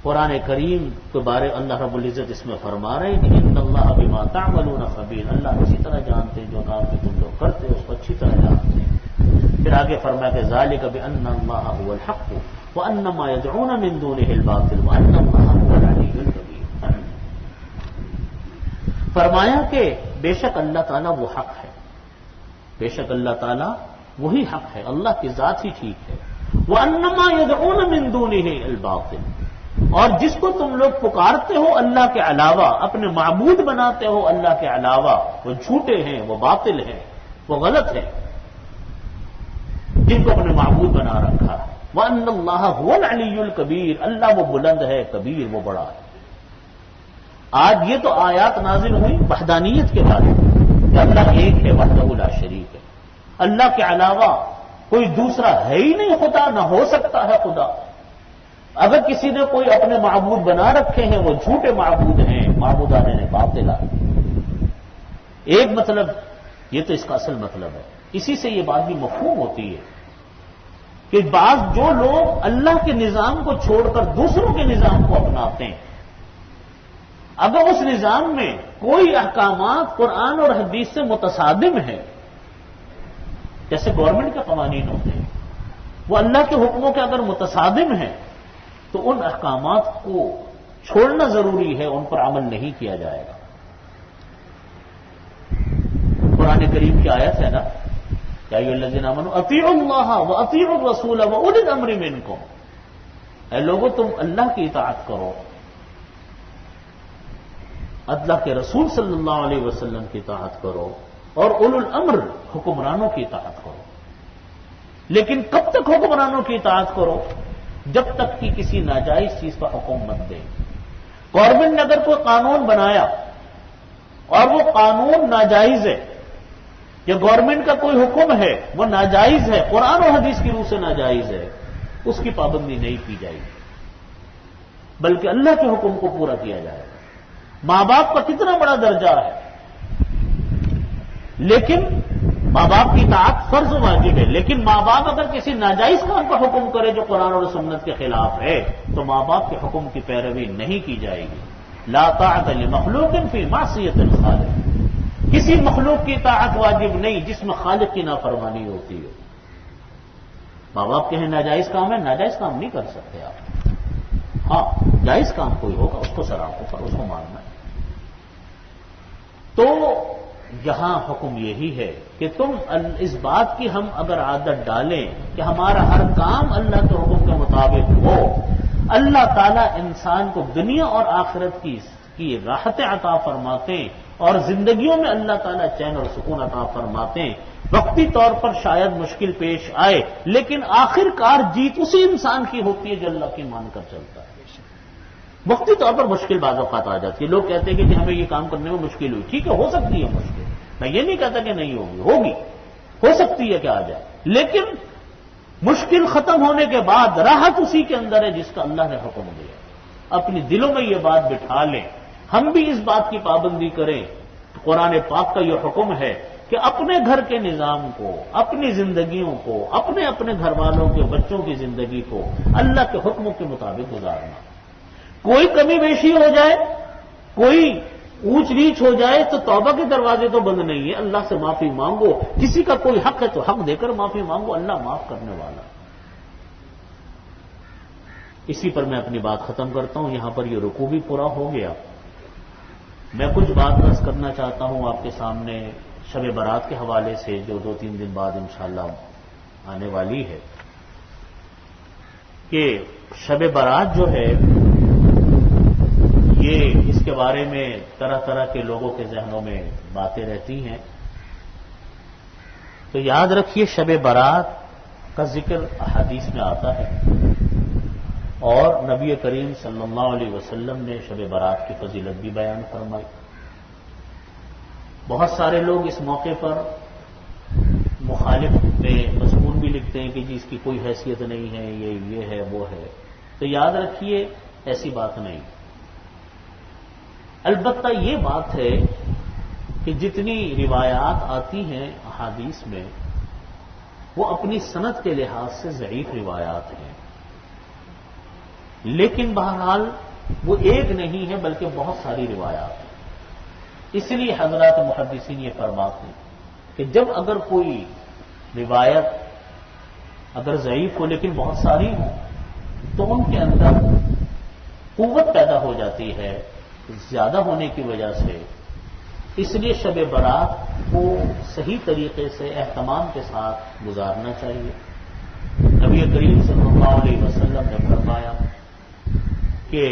S1: قرآن کریم کے بارے اللہ رب العزت اس میں فرما رہے ہیں کہ ان اللہ بما تعملون خبیر، اللہ اسی طرح جانتے ہیں جو کام کہ تم لوگ کرتے ہو اس کو اچھی طرح جانتے ہیں. پھر آگے فرمایا کہ ذالک بان اللہ هو الحق وان ما يدعون من دونه الباطل وان اللہ هو العلی الکبیر. فرمایا کہ بے شک اللہ تعالیٰ وہ حق ہے، بے شک اللہ تعالیٰ وہی حق ہے، اللہ کی ذات ہی ٹھیک ہے. وان ما يدعون من دونه الباطل، اور جس کو تم لوگ پکارتے ہو اللہ کے علاوہ، اپنے معبود بناتے ہو اللہ کے علاوہ، وہ جھوٹے ہیں، وہ باطل ہیں، وہ غلط ہیں جن کو اپنے معبود بنا رکھا ہے. وَأَنَّ اللَّهَ هُوَ الْعَلِيُّ الْكَبِيرُ، اللہ وہ بلند ہے، کبیر وہ بڑا ہے. آج یہ تو آیات نازل ہوئی وحدانیت کے بارے میں کہ اللہ ایک ہے، وحدہ لا شریک ہے، اللہ کے علاوہ کوئی دوسرا ہے ہی نہیں خدا، نہ ہو سکتا ہے خدا. اگر کسی نے کوئی اپنے معبود بنا رکھے ہیں وہ جھوٹے معبود ہیں، معبودان نے باطلا. ایک مطلب یہ تو اس کا اصل مطلب ہے. اسی سے یہ بات بھی مفہوم ہوتی ہے کہ بعض جو لوگ اللہ کے نظام کو چھوڑ کر دوسروں کے نظام کو اپناتے ہیں، اگر اس نظام میں کوئی احکامات قرآن اور حدیث سے متصادم ہے، جیسے گورنمنٹ کے قوانین ہوتے ہیں، وہ اللہ کے حکموں کے اگر متصادم ہیں تو ان احکامات کو چھوڑنا ضروری ہے، ان پر عمل نہیں کیا جائے گا. قرآن کریم کی آیت ہے نا، یا ایھا الذین آمنوا اطیعوا اللہ واطیعوا الرسول واولی الامر منکم، اے لوگوں تم اللہ کی اطاعت کرو، اللہ کے رسول صلی اللہ علیہ وسلم کی اطاعت کرو، اور اولو الامر حکمرانوں کی اطاعت کرو. لیکن کب تک حکمرانوں کی اطاعت کرو؟ جب تک کہ کسی ناجائز چیز کا حکم مت دیں. گورنمنٹ نے اگر کوئی قانون بنایا اور وہ قانون ناجائز ہے، یا گورنمنٹ کا کوئی حکم ہے وہ ناجائز ہے، قرآن و حدیث کی روح سے ناجائز ہے، اس کی پابندی نہیں کی جائے گی، بلکہ اللہ کے حکم کو پورا کیا جائے گا. ماں باپ کا کتنا بڑا درجہ ہے، لیکن ماں باپ کی اطاعت فرض و واجب ہے، لیکن ماں باپ اگر کسی ناجائز کام کا حکم کرے جو قرآن اور سنت کے خلاف ہے تو ماں باپ کے حکم کی پیروی نہیں کی جائے گی. لا طاعت لمخلوق فی معصیت الخالق، کسی مخلوق کی اطاعت واجب نہیں جس میں خالق کی نافرمانی ہوتی ہے. ماں باپ کہیں ناجائز کام ہے، ناجائز کام نہیں کر سکتے آپ. ہاں جائز کام کوئی ہوگا اس کو سراہو پر، اس کو ماننا ہے. تو یہاں حکم یہی ہے کہ تم اس بات کی ہم اگر عادت ڈالیں کہ ہمارا ہر کام اللہ کے حکم کے مطابق ہو، اللہ تعالیٰ انسان کو دنیا اور آخرت کی راحتیں عطا فرماتے ہیں، اور زندگیوں میں اللہ تعالیٰ چین اور سکون عطا فرماتے ہیں. وقتی طور پر شاید مشکل پیش آئے، لیکن آخر کار جیت اسی انسان کی ہوتی ہے جو اللہ کی مان کر چلتا ہے. وقتی طور پر مشکل بعض اوقات آ جاتی ہے، لوگ کہتے ہیں کہ ہمیں یہ کام کرنے میں مشکل ہوئی. ٹھیک ہے، ہو سکتی ہے مشکل، میں یہ نہیں کہتا کہ نہیں ہوگی، ہو سکتی ہے کہ آ جائے، لیکن مشکل ختم ہونے کے بعد راحت اسی کے اندر ہے جس کا اللہ نے حکم دیا. اپنی دلوں میں یہ بات بٹھا لیں، ہم بھی اس بات کی پابندی کریں. قرآن پاک کا یہ حکم ہے کہ اپنے گھر کے نظام کو، اپنی زندگیوں کو، اپنے اپنے گھر والوں کے بچوں کی زندگی کو اللہ کے حکموں کے مطابق گزارنا. کوئی کمی بیشی ہو جائے، کوئی اونچ نیچ ہو جائے تو توبہ کے دروازے تو بند نہیں ہے، اللہ سے معافی مانگو. کسی کا کوئی حق ہے تو حق دے کر معافی مانگو، اللہ معاف کرنے والا. اسی پر میں اپنی بات ختم کرتا ہوں. یہاں پر یہ رکوع بھی پورا ہو گیا. میں کچھ بات عرض کرنا چاہتا ہوں آپ کے سامنے شب برات کے حوالے سے، جو 2-3 دن بعد انشاءاللہ آنے والی ہے. کہ شب برات جو ہے یہ اس کے بارے میں طرح طرح کے لوگوں کے ذہنوں میں باتیں رہتی ہیں. تو یاد رکھیے شب برات کا ذکر احادیث میں آتا ہے، اور نبی کریم صلی اللہ علیہ وسلم نے شب برات کی فضیلت بھی بیان فرمائی. بہت سارے لوگ اس موقع پر مخالف میں مضمون بھی لکھتے ہیں کہ جی اس کی کوئی حیثیت نہیں ہے، یہ ہے وہ ہے. تو یاد رکھیے ایسی بات نہیں. البتہ یہ بات ہے کہ جتنی روایات آتی ہیں احادیث میں وہ اپنی سند کے لحاظ سے ضعیف روایات ہیں، لیکن بہرحال وہ ایک نہیں ہے بلکہ بہت ساری روایات ہیں. اس لیے حضرات محدثین یہ فرماتے ہیں کہ جب اگر کوئی روایت اگر ضعیف ہو لیکن بہت ساری ہو تو ان کے اندر قوت پیدا ہو جاتی ہے زیادہ ہونے کی وجہ سے. اس لیے شب برات کو صحیح طریقے سے اہتمام کے ساتھ گزارنا چاہیے. نبی کریم صلی اللہ علیہ وسلم نے فرمایا کہ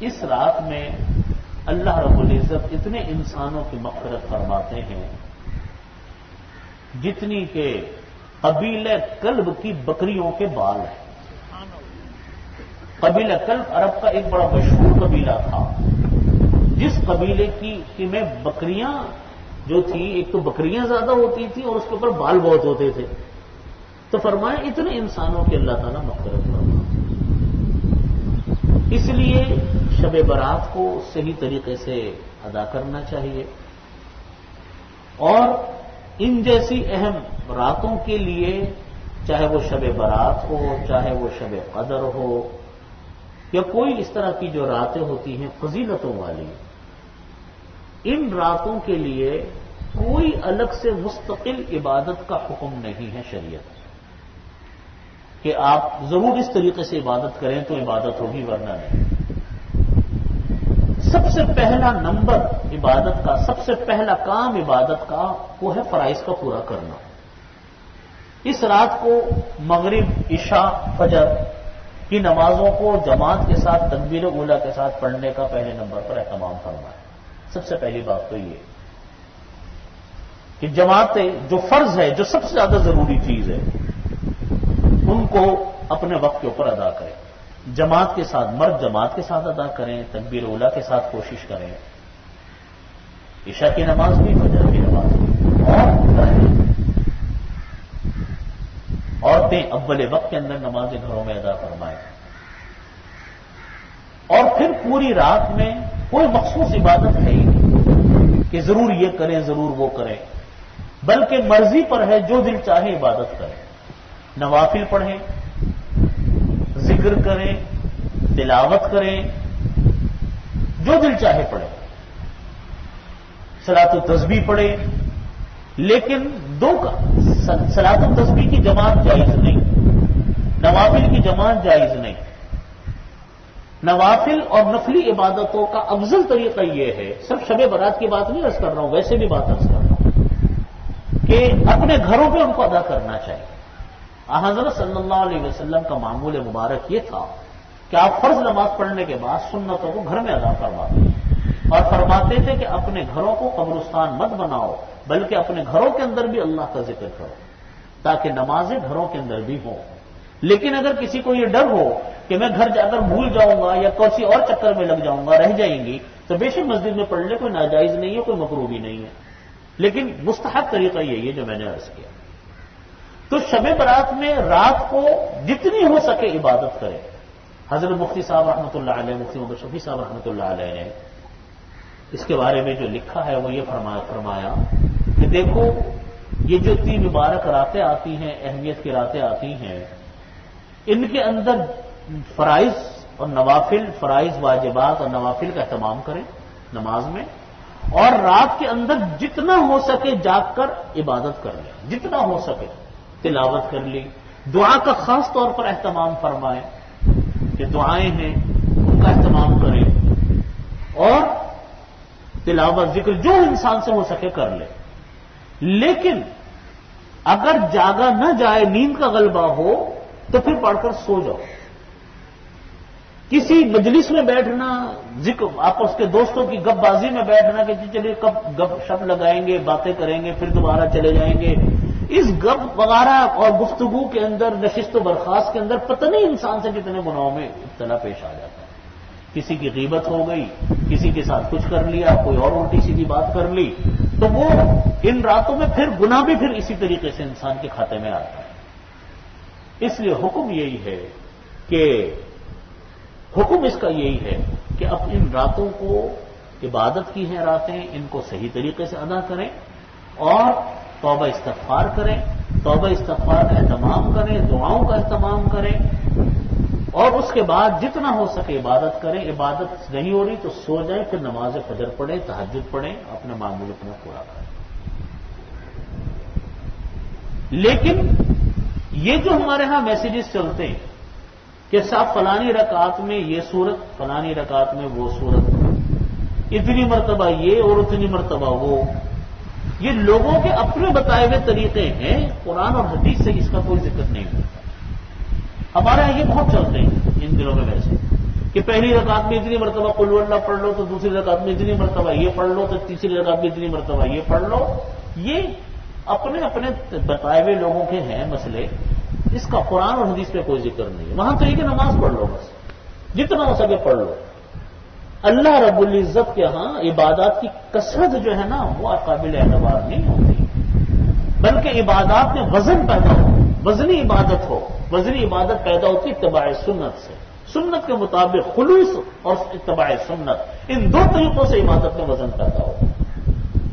S1: اس رات میں اللہ رب العزت اتنے انسانوں کی مغفرت فرماتے ہیں جتنی کہ قبیلہ کلب کی بکریوں کے بال ہیں. قبیلہ کلب عرب کا ایک بڑا مشہور قبیلہ تھا، جس قبیلے کی میں بکریاں جو تھیں، ایک تو بکریاں زیادہ ہوتی تھیں اور اس کے اوپر بال بہت ہوتے تھے. تو فرمایا اتنے انسانوں کے اللہ تعالیٰ مغفرت فرماتے. اس لیے شب برات کو صحیح طریقے سے ادا کرنا چاہیے. اور ان جیسی اہم راتوں کے لیے چاہے وہ شب برات ہو، چاہے وہ شب قدر ہو، یا کوئی اس طرح کی جو راتیں ہوتی ہیں فضیلتوں والی، ان راتوں کے لیے کوئی الگ سے مستقل عبادت کا حکم نہیں ہے شریعت کہ آپ ضرور اس طریقے سے عبادت کریں تو عبادت ہوگی ورنہ نہیں. سب سے پہلا نمبر عبادت کا، سب سے پہلا کام عبادت کا وہ ہے فرائض کا پورا کرنا. اس رات کو مغرب، عشاء، فجر کی نمازوں کو جماعت کے ساتھ تکبیر اولیٰ کے ساتھ پڑھنے کا پہلے نمبر پر اہتمام فرمائے. سب سے پہلی بات تو یہ کہ جماعتیں جو فرض ہے، جو سب سے زیادہ ضروری چیز ہے، ان کو اپنے وقت کے اوپر ادا کریں. جماعت کے ساتھ، مرد جماعت کے ساتھ ادا کریں، تکبیر اولیٰ کے ساتھ کوشش کریں. عشاء کی نماز بھی، فجر کی نماز بھی. اور عورتیں اول وقت کے اندر نمازیں گھروں میں ادا فرمائیں. اور پھر پوری رات میں کوئی مخصوص عبادت ہے ہی نہیں کہ ضرور یہ کریں ضرور وہ کریں، بلکہ مرضی پر ہے، جو دل چاہے عبادت کریں. نوافل پڑھیں، ذکر کریں، تلاوت کریں، جو دل چاہے پڑھیں. صلاۃ التسبیح پڑھیں، لیکن دو کا صلاۃ التسبیح کی جماعت جائز نہیں، نوافل کی جماعت جائز نہیں. نوافل اور نفلی عبادتوں کا افضل طریقہ یہ ہے، صرف شب برات کی بات نہیں عرض کر رہا ہوں، ویسے بھی بات عرض کر رہا ہوں کہ اپنے گھروں پہ ان کو ادا کرنا چاہیے. حضرت صلی اللہ علیہ وسلم کا معمول مبارک یہ تھا کہ آپ فرض نماز پڑھنے کے بعد سنتوں کو گھر میں ادا کرواتے اور فرماتے تھے کہ اپنے گھروں کو قبرستان مت بناؤ، بلکہ اپنے گھروں کے اندر بھی اللہ کا ذکر کرو تاکہ نمازیں گھروں کے اندر بھی ہوں. لیکن اگر کسی کو یہ ڈر ہو کہ میں گھر جا کر بھول جاؤں گا یا کسی اور چکر میں لگ جاؤں گا، رہ جائیں گی، تو بے شک مسجد میں پڑھ لے، کوئی ناجائز نہیں ہے، کوئی مکروہ بھی نہیں ہے. لیکن مستحب طریقہ یہی ہے جو میں نے عرض کیا. تو شب برات میں رات کو جتنی ہو سکے عبادت کرے. حضرت مفتی صاحب رحمۃ اللہ علیہ، مفتی محمد شفیع صاحب رحمۃ اللہ علیہ نے اس کے بارے میں جو لکھا ہے وہ یہ فرمایا کہ دیکھو یہ جو 3 مبارک راتیں آتی ہیں، اہمیت کی راتیں آتی ہیں، ان کے اندر فرائض اور نوافل، فرائض واجبات اور نوافل کا اہتمام کریں نماز میں، اور رات کے اندر جتنا ہو سکے جاگ کر عبادت کر لیں، جتنا ہو سکے تلاوت کر لی. دعا کا خاص طور پر اہتمام فرمائیں کہ دعائیں ہیں ان کا اہتمام کریں، اور تلاوت ذکر جو انسان سے ہو سکے کر لے. لیکن اگر جاگا نہ جائے، نیند کا غلبہ ہو، تو پھر پڑھ کر سو جاؤ. کسی مجلس میں بیٹھنا، ذکر آپس کے دوستوں کی گپ بازی میں بیٹھنا کہ چلیے کب گپ شپ لگائیں گے، باتیں کریں گے، پھر دوبارہ چلے جائیں گے، اس گپ وغیرہ اور گفتگو کے اندر، نشست و برخاست کے اندر پتہ نہیں انسان سے کتنے گناہوں میں ابتلا پیش آ جاتا ہے۔ کسی کی غیبت ہو گئی، کسی کے ساتھ کچھ کر لیا، کوئی اور الٹی سیدھی بات کر لی، تو وہ ان راتوں میں پھر گناہ بھی پھر اسی طریقے سے انسان کے کھاتے میں آتا ہے۔ اس لیے حکم یہی ہے کہ حکم اس کا یہی ہے کہ اب ان راتوں کو، عبادت کی ہیں راتیں، ان کو صحیح طریقے سے ادا کریں اور توبہ استغفار کریں، توبہ استغفار کا اہتمام کریں، دعاؤں کا اہتمام کریں، اور اس کے بعد جتنا ہو سکے عبادت کریں۔ عبادت نہیں ہو رہی تو سو جائیں، پھر نماز فجر پڑھیں، تہجد پڑھیں، اپنا معمول اپنا پورا کریں۔ لیکن یہ جو ہمارے ہاں میسیجز چلتے ہیں کہ صاحب فلانی رکعت میں یہ صورت، فلانی رکعت میں وہ صورت، اتنی مرتبہ یہ اور اتنی مرتبہ وہ، یہ لوگوں کے اپنے بتائے ہوئے طریقے ہیں، قرآن اور حدیث سے اس کا کوئی ذکر نہیں ہوتا۔ ہمارے یہاں یہ بہت چلتے ہیں ان دنوں میں ویسے کہ پہلی رکعت میں اتنی مرتبہ قل ہو اللہ پڑھ لو، تو دوسری رکعت میں اتنی مرتبہ یہ پڑھ لو، تو تیسری رکعت میں اتنی مرتبہ یہ پڑھ لو۔ یہ اپنے اپنے بتائے ہوئے لوگوں کے ہیں مسئلے، اس کا قرآن اور حدیث پہ کوئی ذکر نہیں ہے۔ وہاں تو یہ کہ نماز پڑھ لو، بس جتنا ہو سکے پڑھ لو۔ اللہ رب العزت کے ہاں عبادات کی کثرت جو ہے نا وہ قابل اعتبار نہیں ہوتی، بلکہ عبادات میں وزن پیدا ہو، وزنی عبادت ہو۔ وزنی عبادت پیدا ہوتی اتباع سنت سے، سنت کے مطابق خلوص اور اتباع سنت، ان دو طریقوں سے عبادت میں وزن پیدا ہو۔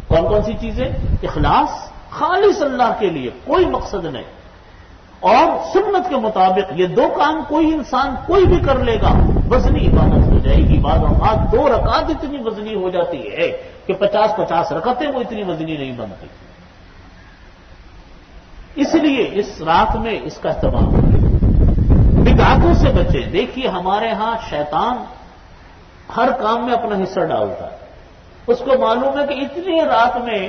S1: کون کون سی چیزیں؟ اخلاص، خالص اللہ کے لیے، کوئی مقصد نہیں، اور سنت کے مطابق یہ دو کام کوئی انسان کوئی بھی کر لے گا، وزنی عبادت ہو جائے گی۔ بعض اوقات 2 رکعت اتنی وزنی ہو جاتی ہے کہ 50 رکعتیں وہ اتنی وزنی نہیں بنتی۔ اس لیے اس رات میں اس کا اہتمام کریں، بدعتوں سے بچیں۔ دیکھیے ہمارے ہاں شیطان ہر کام میں اپنا حصہ ڈالتا ہے، اس کو معلوم ہے کہ اتنی رات میں،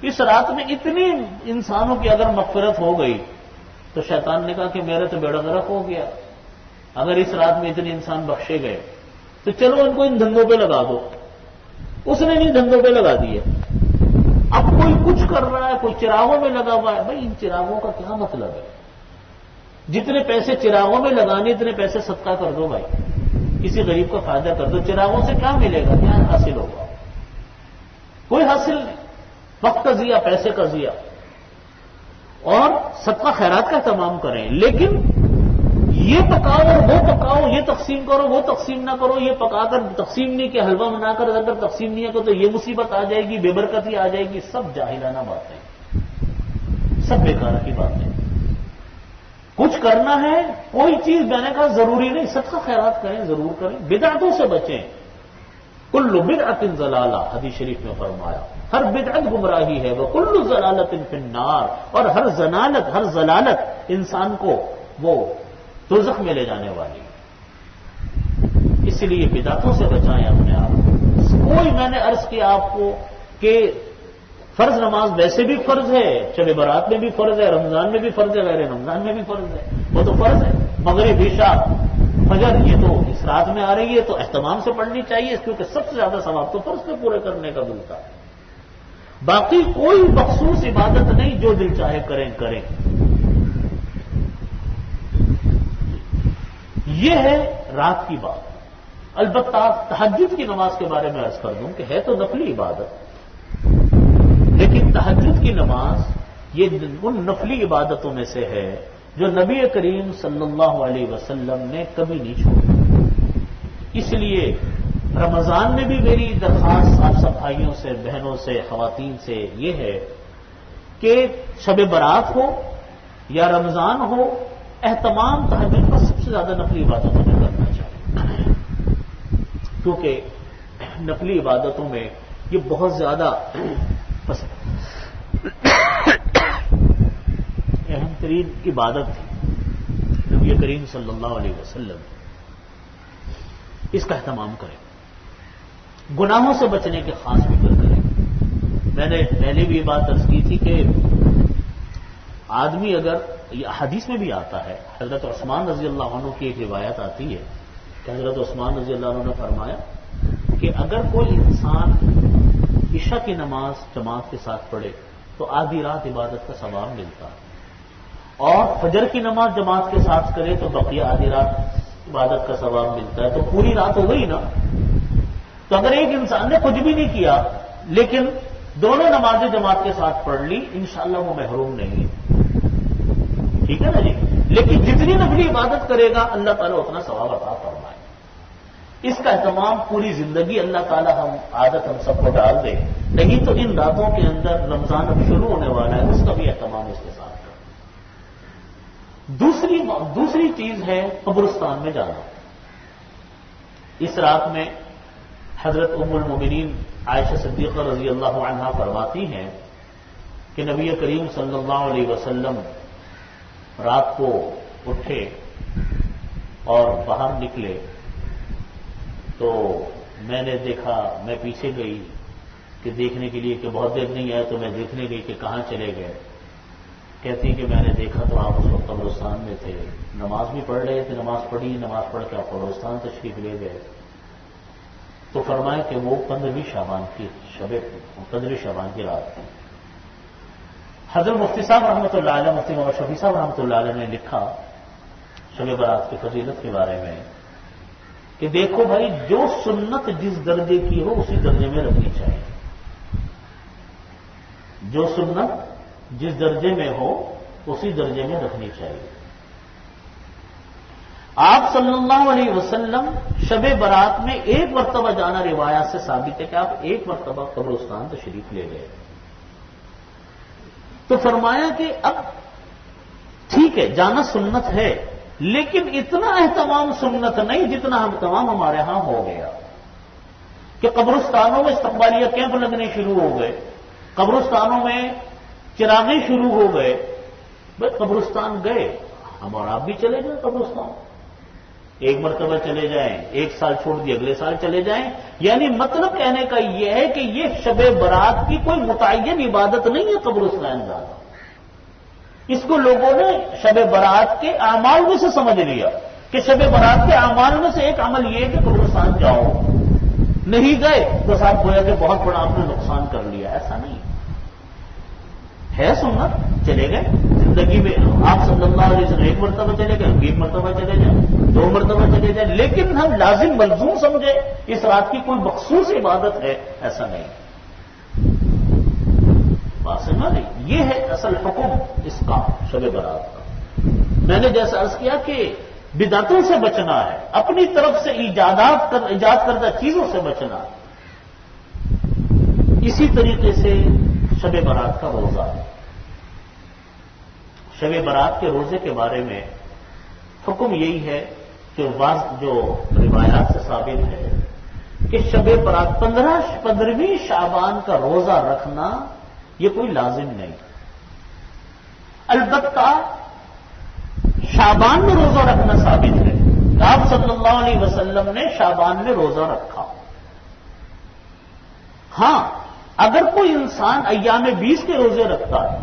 S1: اس رات میں اتنی انسانوں کی اگر مغفرت ہو گئی تو شیطان نے کہا کہ میرا تو بیڑا غرق ہو گیا، اگر اس رات میں اتنے انسان بخشے گئے تو چلو ان کو ان دھندوں پہ لگا دو۔ اس نے ان دھندوں پہ لگا دیے۔ اب کوئی کچھ کر رہا ہے، کوئی چراغوں میں لگا ہوا ہے، بھائی ان چراغوں کا کیا مطلب ہے؟ جتنے پیسے چراغوں میں لگانے اتنے پیسے صدقہ کر دو بھائی، کسی غریب کا فائدہ کر دو۔ چراغوں سے کیا ملے گا؟ کیا حاصل ہوگا؟ کوئی حاصل نہیں، وقت کا ضیاع، پیسے کا ضیاع۔ اور صدقہ خیرات کا اہتمام کریں، لیکن یہ پکاؤ اور وہ پکاؤ، یہ تقسیم کرو وہ تقسیم نہ کرو، یہ پکا کر تقسیم نہیں کہ حلوہ بنا کر اگر تقسیم نہیں کرو تو یہ مصیبت آ جائے گی، بے برکتی آ جائے گی، سب جاہلانہ باتیں، سب بیکار کی باتیں۔ کچھ کرنا ہے، کوئی چیز میں نے کہا ضروری نہیں، صدقہ خیرات کریں، ضرور کریں، بدعتوں سے بچیں۔ کل بدعت ضلالہ، حدیث شریف میں فرمایا ہر بدعت گمراہی ہے، وہ کل ضلالت فی النار، اور ہر ضلالت انسان کو وہ دوزخ میں لے جانے والی۔ اس لیے بدعتوں سے بچائیں اپنے آپ کو۔ کوئی میں نے عرض کیا آپ کو کہ فرض نماز ویسے بھی فرض ہے، شب برات میں بھی فرض ہے، رمضان میں بھی فرض ہے، غیر رمضان میں بھی فرض ہے، وہ تو فرض ہے۔ مغرب عشاء فجر یہ تو اس رات میں آ رہی ہے تو اہتمام سے پڑھنی چاہیے، کیونکہ سب سے زیادہ ثواب تو فرض پہ پورے کرنے کا ملتا ہے۔ باقی کوئی مخصوص عبادت نہیں، جو دل چاہے کریں۔ یہ ہے رات کی بات۔ البتہ تہجد کی نماز کے بارے میں عرض کر دوں کہ ہے تو نفلی عبادت، لیکن تہجد کی نماز یہ ان نفلی عبادتوں میں سے ہے جو نبی کریم صلی اللہ علیہ وسلم نے کبھی نہیں چھوڑی۔ اس لیے رمضان میں بھی میری درخواست آپ سب بھائیوں سے، بہنوں سے، خواتین سے یہ ہے کہ شب برات ہو یا رمضان ہو، اہتمام تہجد کا سب سے زیادہ نفلی عبادتوں میں کرنا چاہیے، کیونکہ نفلی عبادتوں میں یہ بہت زیادہ اہم ترین عبادت تھی۔ نبی کریم صلی اللہ علیہ وسلم اس کا اہتمام کریں، گناہوں سے بچنے کی خاص فکر کریں۔ میں نے پہلے بھی یہ بات عرض کی تھی کہ آدمی اگر، یہ حدیث میں بھی آتا ہے، حضرت عثمان رضی اللہ عنہ کی ایک روایت آتی ہے کہ حضرت عثمان رضی اللہ عنہ نے فرمایا کہ اگر کوئی انسان عشاء کی نماز جماعت کے ساتھ پڑھے تو آدھی رات عبادت کا ثواب ملتا ہے، اور فجر کی نماز جماعت کے ساتھ کرے تو بقیہ آدھی رات عبادت کا ثواب ملتا ہے، تو پوری رات ہو گئی نا۔ تو اگر ایک انسان نے کچھ بھی نہیں کیا لیکن دونوں نمازیں جماعت کے ساتھ پڑھ لی، انشاءاللہ وہ محروم نہیں ہے، ٹھیک ہے نا جی۔ لیکن جتنی نفلی عبادت کرے گا اللہ تعالیٰ اتنا ثواب عطا فرمائے۔ اس کا اہتمام پوری زندگی اللہ تعالیٰ عادت ہم سب کو ڈال دے، نہیں تو ان راتوں کے اندر رمضان اب شروع ہونے والا ہے، اس کا بھی اہتمام اس کے ساتھ کریں۔ دوسری چیز ہے قبرستان میں جانا۔ اس رات میں حضرت ام المومنین عائشہ صدیقہ رضی اللہ عنہا فرماتی ہیں کہ نبی کریم صلی اللہ علیہ وسلم رات کو اٹھے اور باہر نکلے تو میں نے دیکھا، میں پیچھے گئی کہ دیکھنے کے لیے کہ بہت دیر نہیں آیا، تو میں دیکھنے گئی کہ کہاں چلے گئے۔ کہتی کہ میں نے دیکھا تو آپ اس وقت قبرستان میں تھے، نماز بھی پڑھ رہے تھے، نماز پڑھی، نماز پڑھ کے آپ قبرستان تشریف لے گئے۔ تو فرمایا کہ وہ 15 شعبان کی رات تھی۔ حضرت مفتی صاحب رحمۃ اللہ علیہ، مفتی محمد شفیع صاحب رحمۃ اللہ علیہ نے لکھا شب برات کی فضیلت کے بارے میں کہ دیکھو بھائی، جو سنت جس درجے کی ہو اسی درجے میں رکھنی چاہیے، جو سنت جس درجے میں ہو اسی درجے میں رکھنی چاہیے۔ آپ صلی اللہ علیہ وسلم شب برات میں ایک مرتبہ جانا روایات سے ثابت ہے کہ آپ ایک مرتبہ قبرستان تشریف لے گئے، تو فرمایا کہ اب ٹھیک ہے جانا سنت ہے، لیکن اتنا اہتمام سنت نہیں جتنا اہتمام ہمارے ہاں ہو گیا کہ قبرستانوں میں استقبالیہ کیمپ لگنے شروع ہو گئے، قبرستانوں میں چراغیں شروع ہو گئے۔ بھائی قبرستان گئے، ہم اور آپ بھی چلے گئے قبرستان، ایک مرتبہ چلے جائیں، ایک سال چھوڑ دیے اگلے سال چلے جائیں، یعنی مطلب کہنے کا یہ ہے کہ یہ شب برات کی کوئی متعین عبادت نہیں ہے قبرستان جانا۔ اس کو لوگوں نے شب برات کے اعمال میں سے سمجھ لیا کہ شب برات کے اعمال میں سے ایک عمل یہ ہے کہ قبرستان جاؤ، نہیں گئے تو صاحب گویا کہ بہت بڑا آپ نے نقصان کر لیا۔ ایسا نہیں ہے، سنت چلے گئے زندگی میں، آپ صلی اللہ علیہ وسلم ایک مرتبہ چلے گئے، ایک مرتبہ چلے جائیں، 2 مرتبہ چلے جائیں، لیکن ہم لازم ملزوم سمجھے اس رات کی کوئی مخصوص عبادت ہے، ایسا نہیں۔ بات سمجھا نہیں، یہ ہے اصل حکم اس کا شب برات کا۔ میں نے جیسا عرض کیا کہ بدعتوں سے بچنا ہے، اپنی طرف سے ایجاد کردہ چیزوں سے بچنا ہے۔ اسی طریقے سے شب برات کا روزہ، شب برات کے روزے کے بارے میں حکم یہی ہے کہ جو روایات سے ثابت ہے کہ شب برات 15ویں شعبان کا روزہ رکھنا یہ کوئی لازم نہیں، البتہ شعبان میں روزہ رکھنا ثابت ہے۔ آپ صلی اللہ علیہ وسلم نے شعبان میں روزہ رکھا۔ ہاں، اگر کوئی انسان ایام 20 کے روزے رکھتا ہے،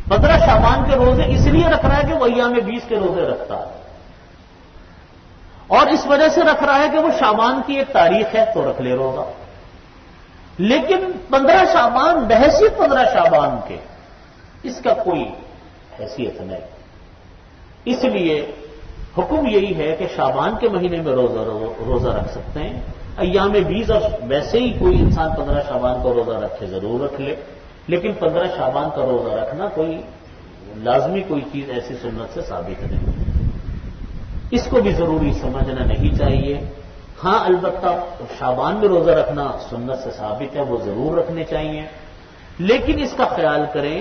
S1: 15 شعبان کے روزے اس لیے رکھ رہا ہے کہ وہ ایام 20 کے روزے رکھتا ہے، اور اس وجہ سے رکھ رہا ہے کہ وہ شعبان کی ایک تاریخ ہے تو رکھ لے روزہ، لیکن 15 شعبان بحیثیت 15 شعبان کے اس کا کوئی حیثیت نہیں۔ اس لیے حکم یہی ہے کہ شعبان کے مہینے میں روزہ رکھ سکتے ہیں، ایام 20 اور ویسے ہی کوئی انسان 15 شعبان کا روزہ رکھے ضرور رکھ لے، لیکن 15 شعبان کا روزہ رکھنا کوئی لازمی کوئی چیز ایسی سنت سے ثابت نہیں، اس کو بھی ضروری سمجھنا نہیں چاہیے۔ ہاں البتہ شعبان میں روزہ رکھنا سنت سے ثابت ہے، وہ ضرور رکھنے چاہیے، لیکن اس کا خیال کریں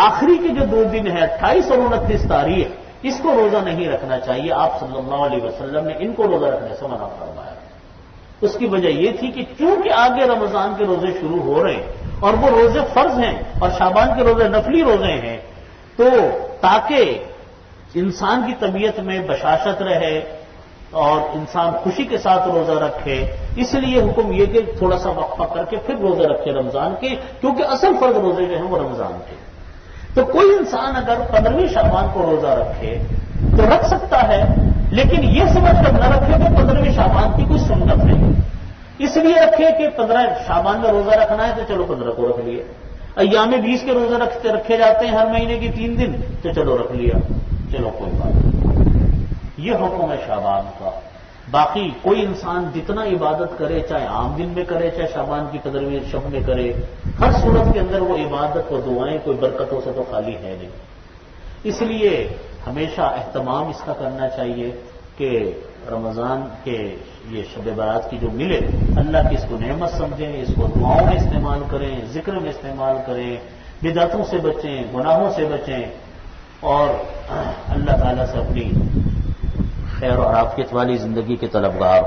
S1: آخری کے جو 2 دن ہے 28 اور 29 تاریخ، اس کو روزہ نہیں رکھنا چاہیے۔ آپ صلی اللہ علیہ وسلم نے ان کو روزہ رکھنے سے منع فرمایا۔ اس کی وجہ یہ تھی کہ چونکہ آگے رمضان کے روزے شروع ہو رہے ہیں اور وہ روزے فرض ہیں اور شعبان کے روزے نفلی روزے ہیں، تو تاکہ انسان کی طبیعت میں بشاشت رہے اور انسان خوشی کے ساتھ روزہ رکھے، اس لیے حکم یہ کہ تھوڑا سا وقفہ کر کے پھر روزے رکھے رمضان کے، کیونکہ اصل فرض روزے جو ہیں وہ رمضان کے۔ تو کوئی انسان اگر 15ویں شعبان کو روزہ رکھے تو رکھ سکتا ہے، لیکن یہ سمجھ کر نہ رکھے کہ 15ویں شعبان کی کوئی سنت نہیں، اس لیے رکھے کہ 15 شعبان میں روزہ رکھنا ہے تو چلو 15 کو رکھ لیے، ایام 20 کے روزے رکھے جاتے ہیں ہر مہینے کی 3 دن، تو چلو رکھ لیا، چلو کوئی بات نہیں۔ یہ حکم ہے شعبان کا۔ باقی کوئی انسان جتنا عبادت کرے، چاہے عام دن میں کرے، چاہے شعبان کی 15ویں شب میں کرے، ہر صورت کے اندر وہ عبادت و دعائیں کوئی برکتوں سے تو خالی ہے نہیں۔ اس لیے ہمیشہ اہتمام اس کا کرنا چاہیے کہ رمضان کے یہ شب برات کی جو ملے، اللہ کی اس کو نعمت سمجھیں، اس کو دعاؤں میں استعمال کریں، ذکر میں استعمال کریں، بدعتوں سے بچیں، گناہوں سے بچیں، اور اللہ تعالیٰ سے اپنی خیر اور عافیت والی زندگی کے طلبگار۔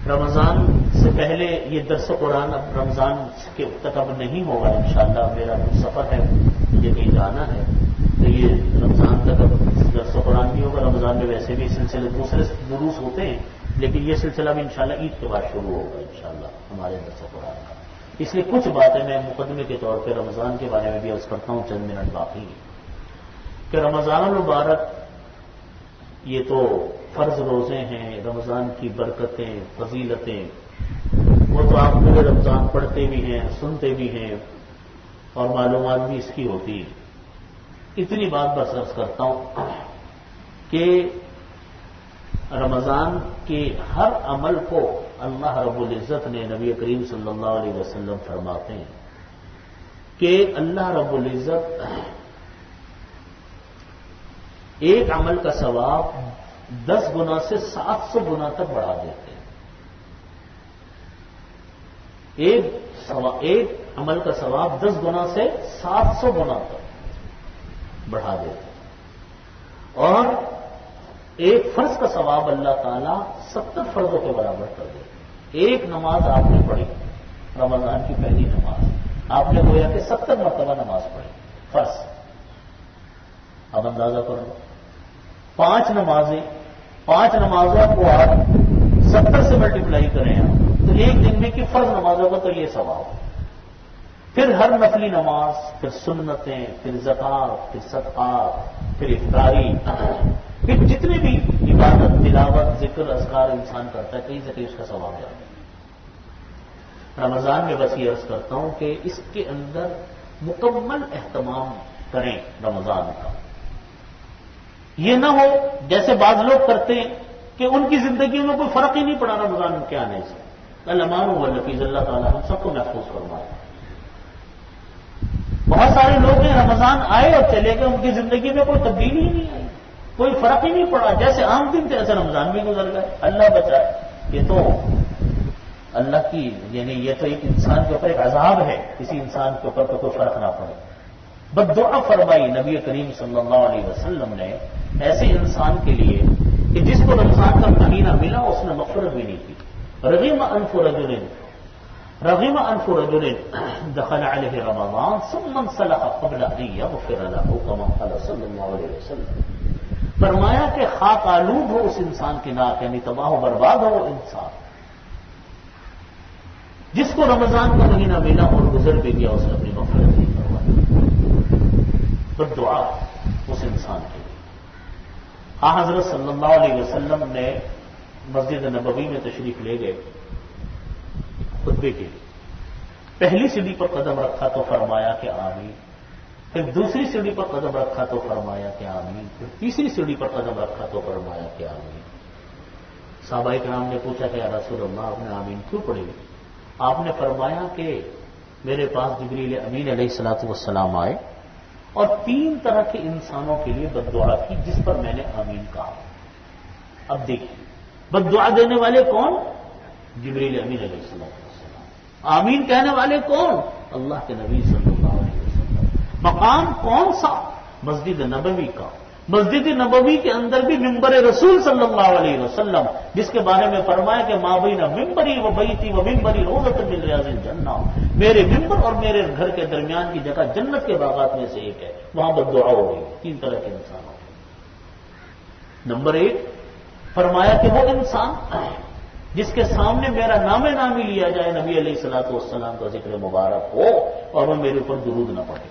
S1: رمضان سے پہلے یہ درس قرآن اب رمضان کے تک اب نہیں ہوگا انشاءاللہ، میرا کچھ سفر ہے، مجھے کہیں جانا ہے، تو یہ رمضان تک اب درس قرآن نہیں ہوگا۔ رمضان میں ویسے بھی سلسلے دوسرے دروس ہوتے ہیں، لیکن یہ سلسلہ بھی انشاءاللہ عید کے بعد شروع ہوگا انشاءاللہ ہمارے درس قرآن کا۔ اس لیے کچھ باتیں میں مقدمے کے طور پہ رمضان کے بارے میں بھی عرض کرتا ہوں، چند منٹ باقی کہ رمضان المبارک یہ تو فرض روزے ہیں، رمضان کی برکتیں، فضیلتیں، وہ تو آپ پورے رمضان پڑھتے بھی ہیں، سنتے بھی ہیں، اور معلومات بھی اس کی ہوتی ہے۔ اتنی بات بس عرض کرتا ہوں کہ رمضان کے ہر عمل کو اللہ رب العزت نے، نبی کریم صلی اللہ علیہ وسلم فرماتے ہیں کہ اللہ رب العزت ایک عمل کا ثواب 10 گنا سے 700 گنا تک بڑھا دیتے ہیں۔ ایک عمل کا ثواب 10 گنا سے 700 گنا تک بڑھا دیتے ہیں، اور ایک فرض کا ثواب اللہ تعالیٰ 70 فرضوں کے برابر کر دیتے ہیں۔ ایک نماز آپ نے پڑھی، رمضان کی پہلی نماز، آپ نے گویا کہ 70 مرتبہ نماز پڑھی فرض۔ اب اندازہ کر لو، 5 نمازیں، 5 نمازوں کو آپ 70 سے ملٹیپلائی کریں تو ایک دن میں کی فرض نمازوں کا تو یہ ثواب۔ پھر ہر نفلی نماز، پھر سنتیں، پھر زکات، پھر صدقات، پھر افطاری، پھر جتنے بھی عبادت، تلاوت، ذکر، اذکار انسان کرتا ہے، کہیں سے کہیں اس کا ثواب جاتا ہے۔ رمضان میں بس یہ عرض کرتا ہوں کہ اس کے اندر مکمل اہتمام کریں رمضان کا۔ یہ نہ ہو جیسے بعض لوگ کرتے ہیں کہ ان کی زندگیوں میں کوئی فرق ہی نہیں پڑا رمضان کے آنے سے۔ الامان والنفیذ، اللہ تعالیٰ ہم سب کو محفوظ فرمائے۔ بہت سارے لوگ ہیں رمضان آئے اور چلے گئے، ان کی زندگی میں کوئی تبدیلی ہی نہیں آئی، کوئی فرق ہی نہیں پڑا، جیسے عام دن تھے ایسے رمضان بھی گزر گئے۔ اللہ بچائے، یہ تو اللہ کی، یعنی یہ تو ایک انسان کے اوپر ایک عذاب ہے، کسی انسان کے اوپر تو کوئی فرق نہ پڑے۔ بد دعا فرمائی نبی کریم صلی اللہ علیہ وسلم نے ایسے انسان کے لیے کہ جس کو رمضان کا مہینہ ملا اس نے مغفرت بھی نہیں کی۔ رغم انف رجل دخل علیہ رمضان ثم انسلخ قبل ان یغفر له كما قال صلی اللہ علیہ وسلم۔ فرمایا کہ خاک آلود ہو اس انسان کی ناک، یعنی تباہ و برباد ہو وہ انسان جس کو رمضان کا مہینہ ملا اور گزر بھی گیا، اس نے اپنی مغفرت نہیں کروائی۔ بد دعا اس انسان کے لیے۔ حضرت صلی اللہ علیہ وسلم نے مسجد نبوی میں تشریف لے گئے خطبے کے لیے۔ پہلی سیڑھی پر قدم رکھا تو فرمایا کہ آمین، پھر دوسری سیڑھی پر قدم رکھا تو فرمایا کہ آمین، پھر تیسری سیڑھی پر قدم رکھا تو فرمایا کہ آمین۔ صحابہ کرام نے پوچھا کہ یا رسول اللہ آپ نے آمین کیوں پڑھی؟ آپ نے فرمایا کہ میرے پاس جبریل امین علیہ الصلوۃ والسلام آئے اور 3 طرح کے انسانوں کے لیے بد دعا کی جس پر میں نے آمین کہا۔ اب دیکھیے بد دعا دینے والے کون؟ جبریل امین علیہ السلام۔ آمین کہنے والے کون؟ اللہ کے نبی صلی اللہ علیہ وسلم۔ مقام کون سا؟ مسجد نبوی کا۔ مسجد نبوی کے اندر بھی ممبر رسول صلی اللہ علیہ وسلم، جس کے بارے میں فرمایا کہ ما بین ممبری و بیتی و ممبری روضۃ من ریاض الجنہ، میرے ممبر اور میرے گھر کے درمیان کی جگہ جنت کے باغات میں سے ایک ہے، وہاں بد دعا ہو گئی 3 طرح کے انسانوں۔ نمبر 1 فرمایا کہ وہ انسان جس کے سامنے میرا نام نامی لیا جائے، نبی علیہ الصلوۃ والسلام کا ذکر مبارک ہو اور وہ میرے اوپر درود نہ پڑے۔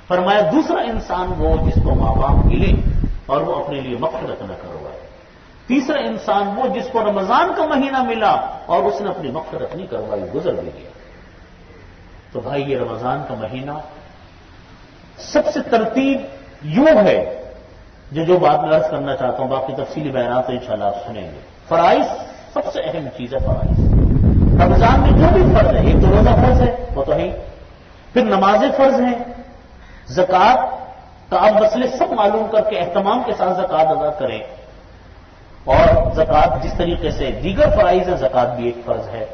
S1: فرمایا دوسرا انسان وہ جس کو ماں باپ ملے اور وہ اپنے لیے مغفرت نہ کروائے۔ تیسرا انسان وہ جس کو رمضان کا مہینہ ملا اور اس نے اپنی مغفرت نہیں کروائی، گزر بھی گیا۔ تو بھائی یہ رمضان کا مہینہ سب سے ترتیب یوں ہے، جو بات میں عرض کرنا چاہتا ہوں، باقی تفصیلی بیانات تو انشاءاللہ آپ سنیں گے۔ فرائض سب سے اہم چیز ہے فرائض۔ رمضان میں جو بھی فرض ہے، ایک تو روزہ فرض ہے، وہ تو ہے، پھر نمازیں فرض ہیں، زکوٰۃ کا آپ مسئلے سب معلوم کر کے اہتمام کے ساتھ زکوٰۃ ادا کریں، اور زکوٰۃ جس طریقے سے دیگر فرائض ہے، زکوٰۃ بھی ایک فرض ہے۔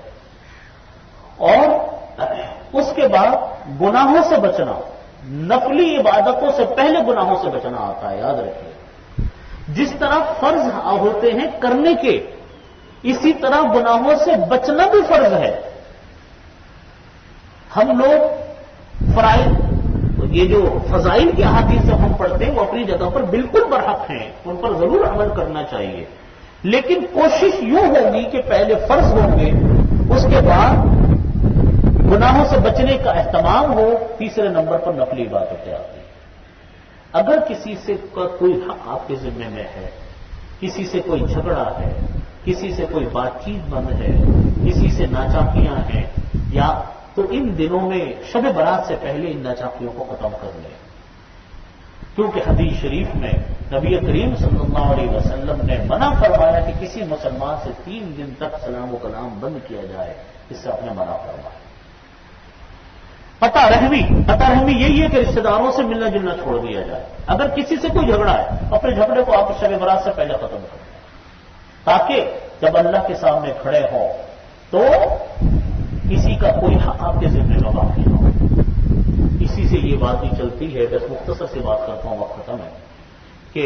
S1: اور اس کے بعد گناہوں سے بچنا، نفلی عبادتوں سے پہلے گناہوں سے بچنا آتا ہے، یاد رکھیے۔ جس طرح فرض ہوتے ہیں کرنے کے، اسی طرح گناہوں سے بچنا بھی فرض ہے۔ ہم لوگ فرائض، یہ جو فضائل کی احادیث جب ہم پڑھتے ہیں وہ اپنی جگہ پر بالکل برحق ہیں، ان پر ضرور عمل کرنا چاہیے، لیکن کوشش یوں ہوگی کہ پہلے فرض ہوں گے، اس کے بعد گناہوں سے بچنے کا اہتمام ہو، تیسرے نمبر پر نفلی عبادتیں آتی ہیں۔ اگر کسی سے کوئی حق آپ کے ذمے میں ہے، کسی سے کوئی جھگڑا ہے، کسی سے کوئی بات چیت بند ہے، کسی سے ناچاکیاں ہیں، یا تو ان دنوں میں شب برات سے پہلے ان ناچاکیوں کو ختم کر لیں، کیونکہ حدیث شریف میں نبی کریم صلی اللہ علیہ وسلم نے منع فرمایا کہ کسی مسلمان سے 3 دن تک سلام و کلام بند کیا جائے، اس سے اپنے منع فرمایا۔ قطع رحمی یہی ہے کہ رشتہ داروں سے ملنا جلنا چھوڑ دیا جائے۔ اگر کسی سے کوئی جھگڑا ہے، اپنے جھگڑے کو آپ شب برات سے پہلے ختم کر دیں، تاکہ جب اللہ کے سامنے کھڑے ہوں تو کسی کا کوئی حق آپ کے ذمہ میں باقی نہ ہو۔ اسی سے یہ بات ہی چلتی ہے، بس مختصر سی بات کرتا ہوں، وقت ختم ہے، کہ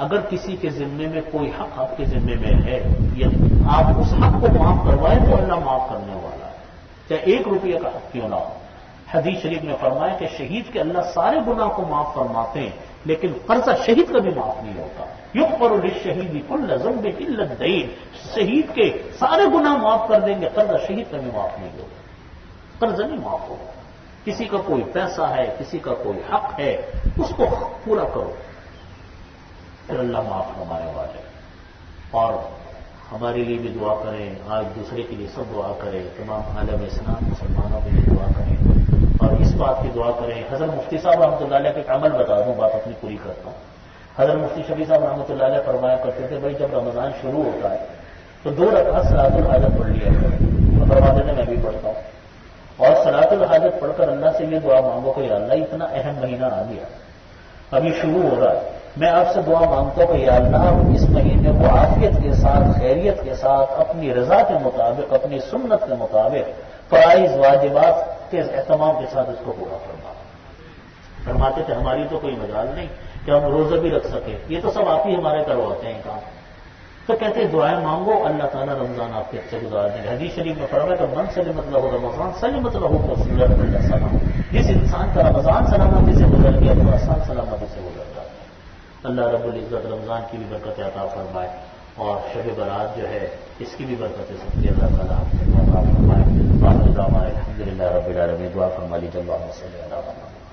S1: اگر کسی کے ذمے میں کوئی حق آپ کے ذمے میں ہے، یا آپ اس حق کو معاف کروائیں تو اللہ معاف کرنے والا ہے، چاہے 1 روپیہ کا حق کیوں نہ ہو۔ حدیث شریف میں فرمایا کہ شہید کے اللہ سارے گناہ کو معاف فرماتے ہیں، لیکن قرضہ شہید کا بھی معاف نہیں ہوتا۔ یغفر للشہید کل ذنب الا الدین، شہید کے سارے گناہ معاف کر دیں گے، قرضہ شہید کا بھی معاف نہیں ہوگا، قرضہ نہیں معاف ہوگا۔ کسی کا کوئی پیسہ ہے، کسی کا کوئی حق ہے، اس کو پورا کرو، پھر اللہ معاف فرمانے والے۔ اور ہمارے لیے بھی دعا کریں، آج دوسرے کے لیے سب دعا کریں، تمام عالم اسلام مسلمانوں کے لیے دعا کریں، اور اس بات کی دعا کریں۔ حضرت مفتی صاحب رحمۃ اللہ علیہ کے عمل بتا دوں، بات اپنی پوری کرتا ہوں۔ حضرت مفتی شفیع صاحب رحمۃ اللہ علیہ فرمایا کرتے تھے، بھائی جب رمضان شروع ہوتا ہے تو 2 رکعت صلاۃ الحاجت پڑھ لیا کریں، تو فرماتے تھے میں بھی پڑھتا ہوں، اور صلاۃ الحاجت پڑھ کر اللہ سے یہ دعا مانگو کہ یا اللہ اتنا اہم مہینہ آ گیا، ابھی شروع ہو رہا ہے، میں آپ سے دعا مانگتا ہوں کہ یا اللہ اس مہینے کو عافیت کے ساتھ، خیریت کے ساتھ، اپنی رضا کے مطابق، اپنی سنت کے مطابق، فرائض واجبات کے اہتمام کے ساتھ اس کو پورا فرما۔ فرماتے تھے ہماری تو کوئی مجال نہیں کہ ہم روزہ بھی رکھ سکیں، یہ تو سب آپ ہی ہمارے کرواتے ہیں کام، تو کہتے ہیں دعائیں مانگو، اللہ تعالیٰ رمضان آپ کے اچھے گزار دیں گے۔ حدیث شریف میں فرمایا کہ من سلمت لہ رمضان سلمت لہ رسول اللہ صلی اللہ علیہ وسلم، جس انسان کا رمضان سلامتی سے گزر گیا تو آسان سلامتی سے گزر جاتا ہے۔ اللہ رب العزت رمضان کی بھی برکت عطا فرمائے، اور شب برات جو ہے اس کی بھی برکت سب کی اللہ تعالیٰ عطا فرمائے۔ الحمد للہ رب العالمین، دعا فرما لیجیے، اللہم صلی علی محمد۔